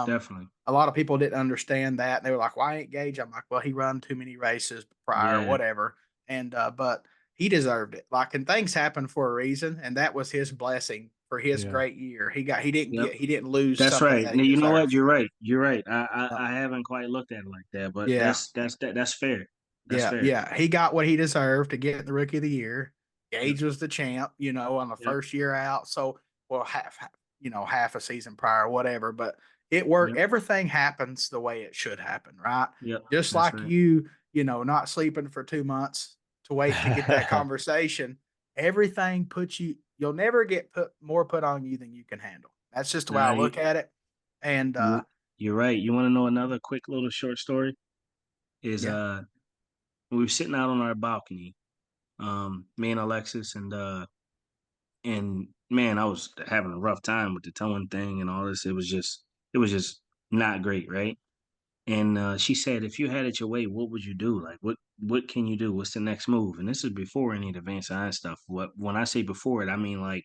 Definitely. A lot of people didn't understand that. They were like, "Why ain't Gage?" I'm like, "Well, he run too many races prior, Yeah. whatever." And but he deserved it. Like, and things happen for a reason, and that was his blessing for his Yeah. great year. He Yep. he didn't lose That's something right. that he Now, you know what? deserved. You're right. You're right. Uh, I haven't quite looked at it like that, but yeah, that's fair. That's yeah, fair. yeah. He got what he deserved to get the rookie of the year. Yep. Gage was the champ, on the Yep. first year out. So, well, half a season prior, whatever. But it worked. Yep. Everything happens the way it should happen, right? Yep. Just That's like right. not sleeping for 2 months to wait to get that conversation. Everything you'll never get put on you than you can handle. That's just the way I Nah, look at it. And you're right. You want to know another quick little short story? Is yeah, we were sitting out on our balcony, me and Alexis, and man, I was having a rough time with the towing thing and all this. It was just not great, right? And she said, if you had it your way, what would you do? Like, what can you do? What's the next move? And this is before any of the Vance Hines stuff. When I say before it, I mean like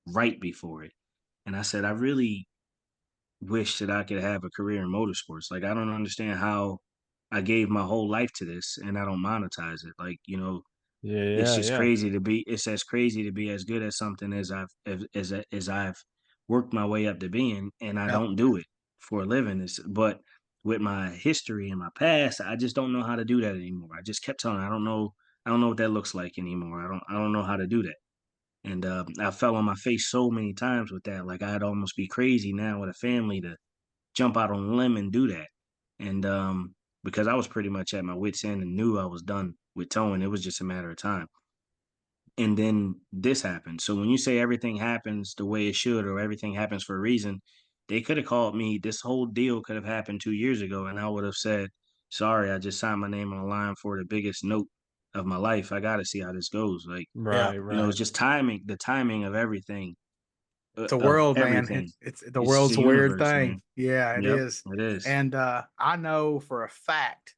right before it. And I said, I really wish that I could have a career in motorsports. Like, I don't understand how I gave my whole life to this and I don't monetize it. Like, Yeah, it's yeah, just yeah. crazy to be. It's as crazy to be as good as something as I've worked my way up to being, and I yeah. don't do it for a living. But with my history and my past, I just don't know how to do that anymore. I just kept telling, I don't know. I don't know what that looks like anymore. I don't know how to do that. And I fell on my face so many times with that. Like I'd almost be crazy now with a family to jump out on a limb and do that. And because I was pretty much at my wits' end and knew I was done with towing, it was just a matter of time. And then this happened. So when you say everything happens the way it should or everything happens for a reason, they could have called me. This whole deal could have happened 2 years ago, and I would have said, "Sorry, I just signed my name on the line for the biggest note of my life. I got to see how this goes." Like, Yeah. Right, it's right. just timing, the timing of everything, It's a world, man. everything. It's the It's just world's a a weird universe, thing. man. Yeah, it Yep, is. it is. And I know for a fact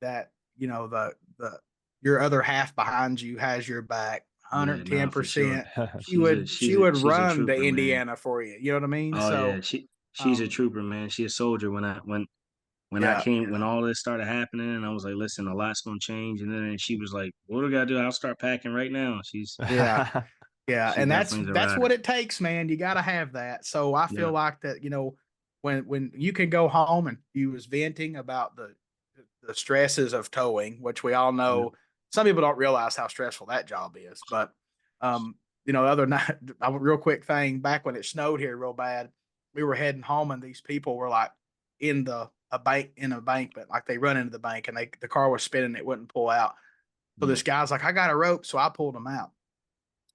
that the your other half behind you has your back Yeah, nah, for sure. 110%. She would She's a run to trooper, man. Indiana for you. You know what I mean? Oh yeah, So she's a um trooper, man. She a soldier. yeah, When all this started happening, and I was like, listen, a lot's gonna change. And then she was like, what do I gotta do? I'll start packing right now. She's yeah. Yeah, She and definitely is a that's rider. what it takes, man. You got to have that. So I feel Yeah. like that, when you can go home and you was venting about the stresses of towing, which we all Yeah. know, some people don't realize how stressful that job is. But the other night, a real quick thing, back when it snowed here real bad, we were heading home and these people were like in a bank, but like they run into the bank and the car was spinning, it wouldn't pull out. So Yeah. this guy's like, I got a rope, so I pulled them out.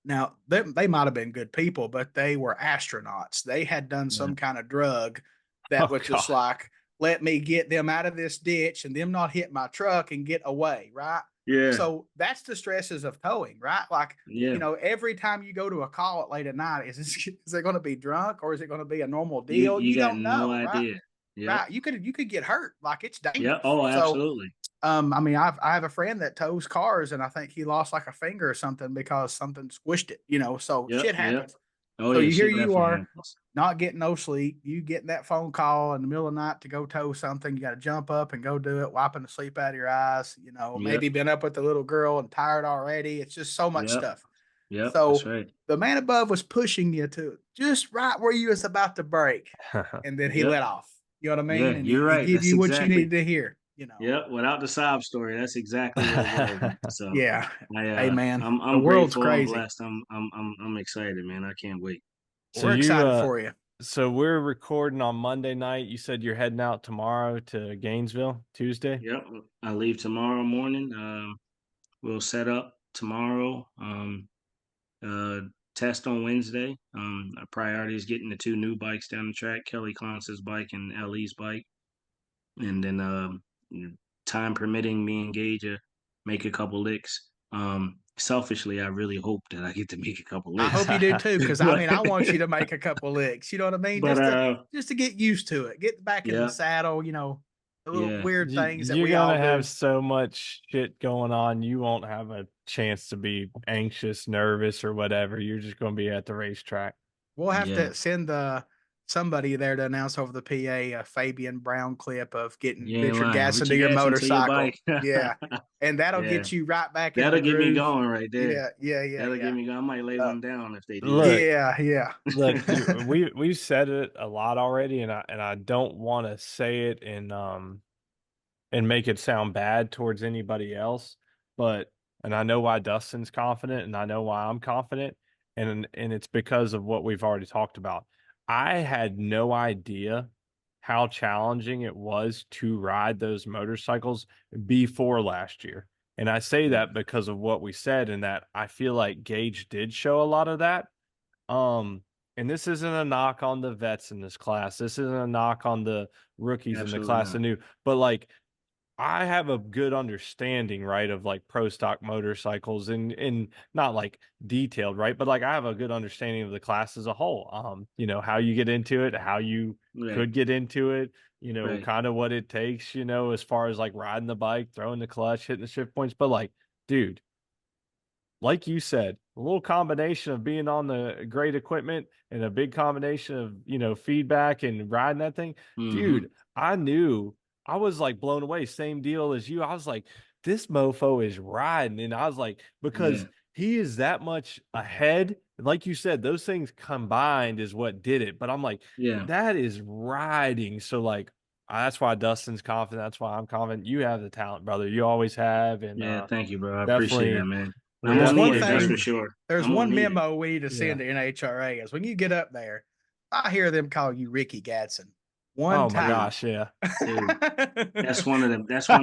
Now, they might have been good people, but they were astronauts. They had done Yeah. some kind of drug that Oh was just God. like, let me get them out of this ditch and them not hit my truck and get away, right? Yeah. So that's the stresses of towing, right? Like, Yeah. every time you go to a call at late at night, is it going to be drunk or is it going to be a normal You deal? you You got don't no know, right? idea. Yep. Right. You could get hurt. Like it's Yep. dangerous. Oh, So absolutely. I mean, I have a friend that tows cars, and I think he lost like a finger or something because something squished it. So Yep. shit Yep. happens. Oh So yeah, here shit you definitely are, happens. not getting no sleep. You getting that phone call in the middle of the night to go tow something. You got to jump up and go do it, wiping the sleep out of your eyes. Maybe Yep. been up with the little girl and tired already. It's just so much Yep. stuff. Yep. That's So right. the man above was pushing you to just right where you was about to break, and then he Yep. let off. You know what I mean? Yeah, And you're he right. give That's you what you exactly. needed to hear. Yep. Without the sob story, that's exactly what it was. So Yeah. I Hey man, the I'm world's grateful. I'm crazy. blessed. I'm excited, man. I can't wait. So We're you excited for you. so we're recording on Monday night. You said you're heading out tomorrow to Gainesville, Tuesday? Yep. I leave tomorrow morning. We'll set up tomorrow. Uh, Test on Wednesday. Our priority is getting the two new bikes down the track, Kelly Conce's bike and Ellie's bike. And then time permitting, me and Gaige make a couple licks. Selfishly, I really hope that I get to make a couple I licks. hope you do too, because I but mean I want you to make a couple licks. You know what I mean? but Just to get used to it. Get back in the yeah, saddle, the little yeah, weird things that You're we all gonna do. have so much shit going on. You won't have a chance to be anxious, nervous, or whatever. You're just gonna be at the racetrack. We'll have yeah, to send somebody there to announce over the PA a Fabian Brown clip of getting you ain't Richard lying. Gasson to Richard your Gadson to your motorcycle. bike. Yeah. And that'll Yeah, get you right back in the that'll get me groove. going right there. Yeah, yeah, yeah, That'll get yeah. me going. I might lay Uh, one down if they do Look, yeah, yeah. look, we've said it a lot already, and I don't want to say it and make it sound bad towards anybody else, but and I know why Dustin's confident, and I know why I'm confident, and it's because of what we've already talked about. I had no idea how challenging it was to ride those motorcycles before last year. And I say Yeah, that because of what we said, and that I feel like Gaige did show a lot of that. Um, and this isn't a knock on the vets in this class. This isn't a knock on the rookies in the absolutely class not. anew. But like I have a good understanding, right, of like pro stock motorcycles and not like detailed, right? But like I have a good understanding of the class as a whole. How you get into it, how you Right, could get into it, right. kind of what it takes, as far as like riding the bike, throwing the clutch, hitting the shift points. But like, dude, like you said, a little combination of being on the great equipment and a big combination of, feedback and riding that thing, Mm-hmm. dude, I knew I was like blown away. Same deal as you. I was like, this mofo is riding. And I was like, because Yeah, he is that much ahead. Like you said, those things combined is what did it. But I'm like, yeah, that is riding. So like, that's why Dustin's confident. That's why I'm confident. You have the talent, brother. You always have. And yeah. Thank you, bro. I appreciate that, definitely man. we're I'm There's gonna definitely need one it. That's gonna for thing, bring. sure. there's I'm gonna one need it. memo we need to Yeah. send to NHRA is when you get up there, I hear them call you Ricky Gadson one Oh my time. Dude, gosh, yeah. dude. That's one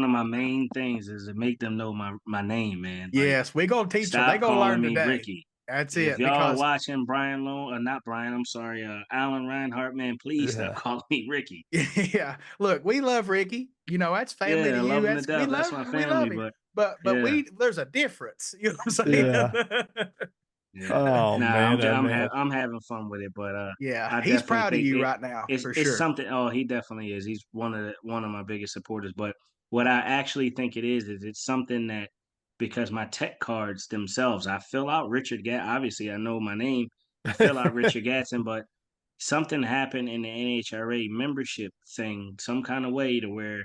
of my main things is to make them know my name, man. Like, Yes, we gonna teach them. They stop gonna calling learn me today. Ricky. That's If it. y'all are Because watching Brian Lowe, or not Brian, I'm sorry, Alan Reinhardt, man, please stop Yeah. calling me Ricky. yeah, look, we love Ricky. That's family Yeah, to I you. love him to That's we death. That's love my we love family, him. but But yeah, there's a difference. You know what I'm yeah, Yeah. saying? yeah. Oh Nah, man, oh man. I'm having fun with it, but Yeah, I he's definitely proud of think you right now for it's sure. something. Oh, he definitely is. He's one of my biggest supporters. But what I actually think it is it's something that, because my tech cards themselves, I fill out Richard Gat. Obviously, I know my name. I fill out Richard Gatson, but something happened in the NHRA membership thing, some kind of way to where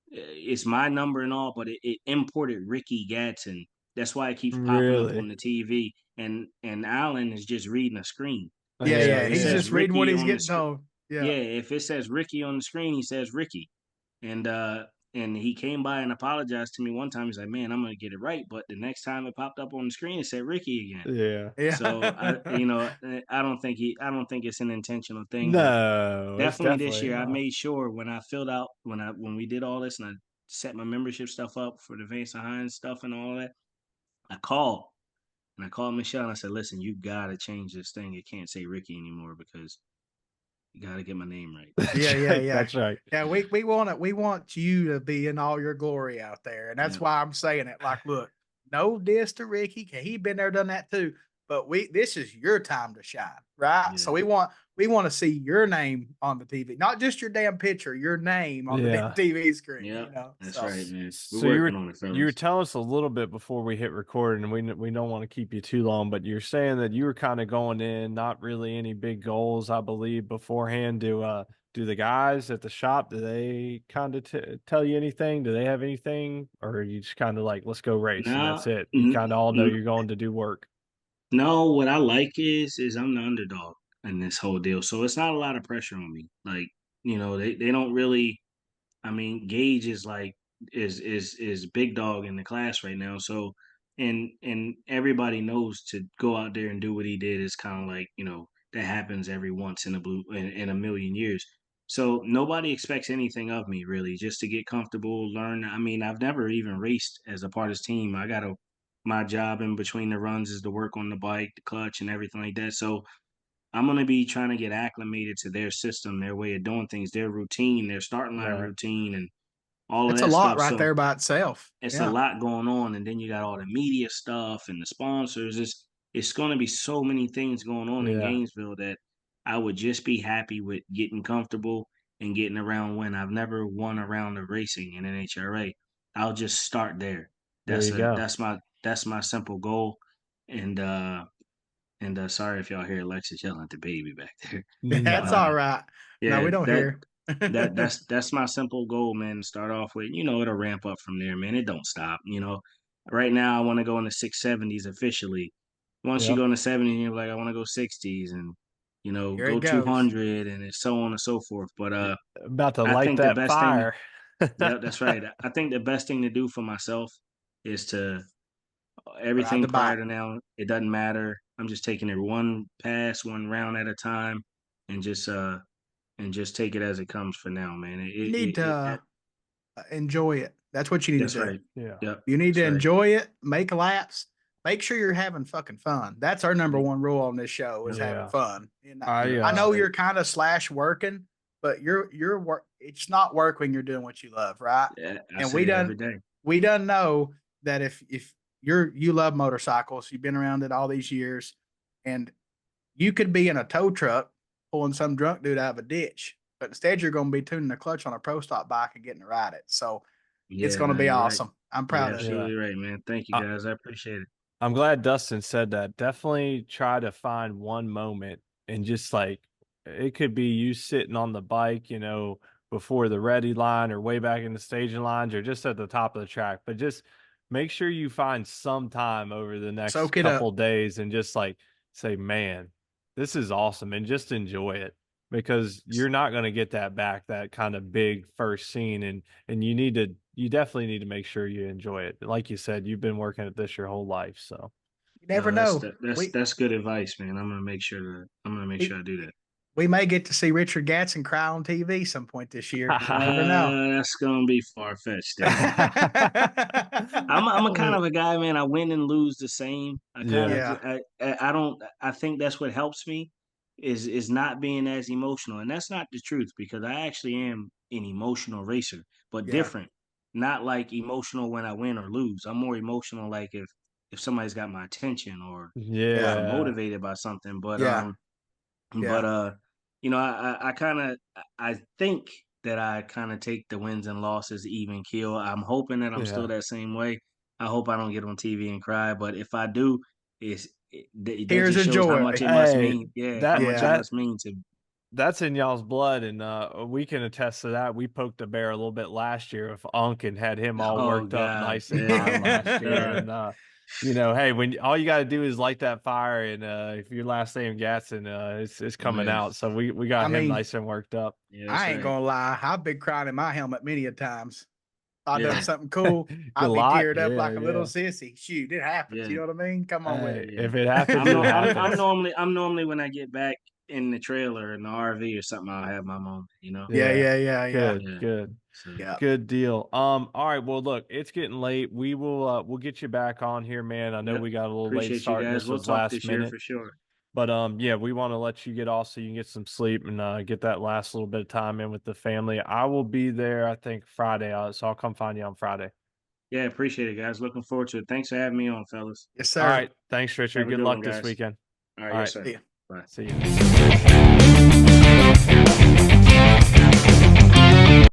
it's my number and all, but it imported Ricky Gadson. That's why it keeps popping up on Really? the TV. and Allen is just reading a screen. Yeah, So yeah. if it He's Yeah. says just reading what Ricky he's on the getting screen, told. Yeah. yeah, if it says Ricky on the screen, he says Ricky. And he came by and apologized to me one time. He's like, "Man, I'm gonna get it right." But the next time it popped up on the screen, it said Ricky again. Yeah. So Yeah. I don't think it's an intentional thing, but No, it's definitely this definitely year I not. made sure when I filled out when we did all this and I set my membership stuff up for the Vance Hines stuff and all that, I called and I called Michelle and I said, "Listen, you gotta change this thing. It can't say Ricky anymore because you gotta get my name right." That's Yeah, yeah, right. yeah. That's right. Yeah, we want you to be in all your glory out there. And that's Yeah. why I'm saying it. Like, look, no diss to Ricky. He been there, done that too. But this is your time to shine, right? So Yeah. we want to see your name on the TV, not just your damn picture, your name on the damn Yeah. TV screen, Yeah. That's So right, man. We're So working on it, you were fellas. telling us a little bit before we hit record, and we don't want to keep you too long, but you're saying that you were kind of going in, not really any big goals, I believe, beforehand. Do the guys at the shop, do they kind of tell you anything? Do they have anything, or are you just kind of like, let's go race and that's Now, it? You kind of all know you're going to do work. no, what I like is I'm the underdog in this whole deal. So it's not a lot of pressure on me. Like, they don't really. I mean, Gaige is like is big dog in the class right now. So and everybody knows to go out there and do what he did is kind of like, that happens every once in a million years. So nobody expects anything of me really, just to get comfortable, learn. I mean, I've never even raced as a part of his team. My job in between the runs is to work on the bike, the clutch, and everything like that. So I'm gonna be trying to get acclimated to their system, their way of doing things, their routine, their starting line Right. routine, and all of it's a that lot stuff. right So there by itself. it's a Yeah. lot going on, and then you got all the media stuff and the sponsors. It's going to be so many things going on in Yeah. Gainesville that I would just be happy with getting comfortable and getting around when I've never won a round of racing in NHRA. I'll just start there. There That's you a go. that's my simple goal. And sorry if y'all hear Alexis yelling at the baby back there. But That's No. all right. No, yeah, we don't that hear. that's my simple goal, man. To start off with, it'll ramp up from there, man. It don't stop. Right now I want to go in the 670s officially. Once you Yep. go in the 70s, you're like, I want to go 60s and Here it go goes. 200 and it's so on and so forth. But About to I light think the that best thing, fire. yeah, that's right. I think the best thing to do for myself is to Ride everything the prior bike. to now. It doesn't matter. I'm just taking it one pass, one round at a time, and just take it as it comes for now, man. You need to enjoy it. That's what you need That's to do. right. Yeah. Yep, You need that's to right. enjoy it, make laps, make sure you're having fucking fun. That's our number Like, one rule on this show is having Yeah. fun. I I that's know right. you're kind of slash working, but you're work. It's not work when you're doing what you love, right? Yeah, I And say it every day. we done know that if you love motorcycles, you've been around it all these years, and you could be in a tow truck pulling some drunk dude out of a ditch, but instead you're going to be tuning the clutch on a pro stock bike and getting to ride it. So it's Yeah, going to no, be you're right. awesome. I'm You're proud of you. Yeah. absolutely right, man. Thank you I, guys. I appreciate it. I'm glad Dustin said that. Definitely try to find one moment and just like it could be you sitting on the bike, before the ready line or way back in the staging lines or just at the top of the track. But just make sure you find some time over the next Soak it couple up. days and just like say, man, this is awesome and just enjoy it because you're not going to get that back, that kind of big first scene. And you definitely need to make sure you enjoy it. Like you said, you've been working at this your whole life. So You never No, that's know. that, that's We that's good advice, man. I'm gonna make we sure I do that. we may get to see Richard Gadson cry on TV some point this year. You never know. That's gonna be far fetched there. I'm a kind of a guy, man. I win and lose the same. I kind yeah. of Yeah. I don't. I think that's what helps me is not being as emotional, and that's not the truth because I actually am an emotional racer, but Yeah. different. Not like emotional when I win or lose. I'm more emotional like if somebody's got my attention or if Yeah. I'm Yeah. motivated by something. But Yeah. but Yeah. I kind of I think that I kind of take the wins and losses even keel. I'm hoping that I'm still Yeah. that same way. I hope I don't get on TV and cry, but if I do, that Tears just of shows how joy. much it must Hey, mean. Yeah, how that much it Yeah. that must mean to. that's in y'all's blood, and we can attest to that. We poked the bear a little bit last year with Unk and had him all Oh worked up God, nice and hot yeah, last year, uh, and hey, when all you got to do is light that fire, and if your last name Gatson, it's coming Yeah. out. So we got I him mean, nice and worked up. Yeah, that's I ain't right. gonna lie. I've been crying in my helmet many a times. I Yeah. done something cool. A I'll be lot, teared up yeah, like a little yeah. sissy. Shoot, it happens. You Yeah. know what I mean? Come on with Hey, it. Yeah. if it happens, I'm it no, happens. I'm normally when I get back in the trailer in the RV or something, I'll have my moment, you know? Yeah, Yeah, yeah, yeah, yeah, good, Yeah. good. So yeah. Good deal. All right. Well, look, it's getting late. We'll get you back on here, man. I know yep. we got a little late Appreciate you start and guys. this We'll was talk last this year minute. for sure. But yeah, we want to let you get off so you can get some sleep and get that last little bit of time in with the family. I will be there, I think, Friday. So I'll come find you on Friday. Yeah, appreciate it, guys. Looking forward to it. Thanks for having me on, fellas. Yes, All sir. right. Thanks, Richard. Have a Good good one, luck this guys. weekend. All right, All yes, right. sir. See ya. Bye. See you.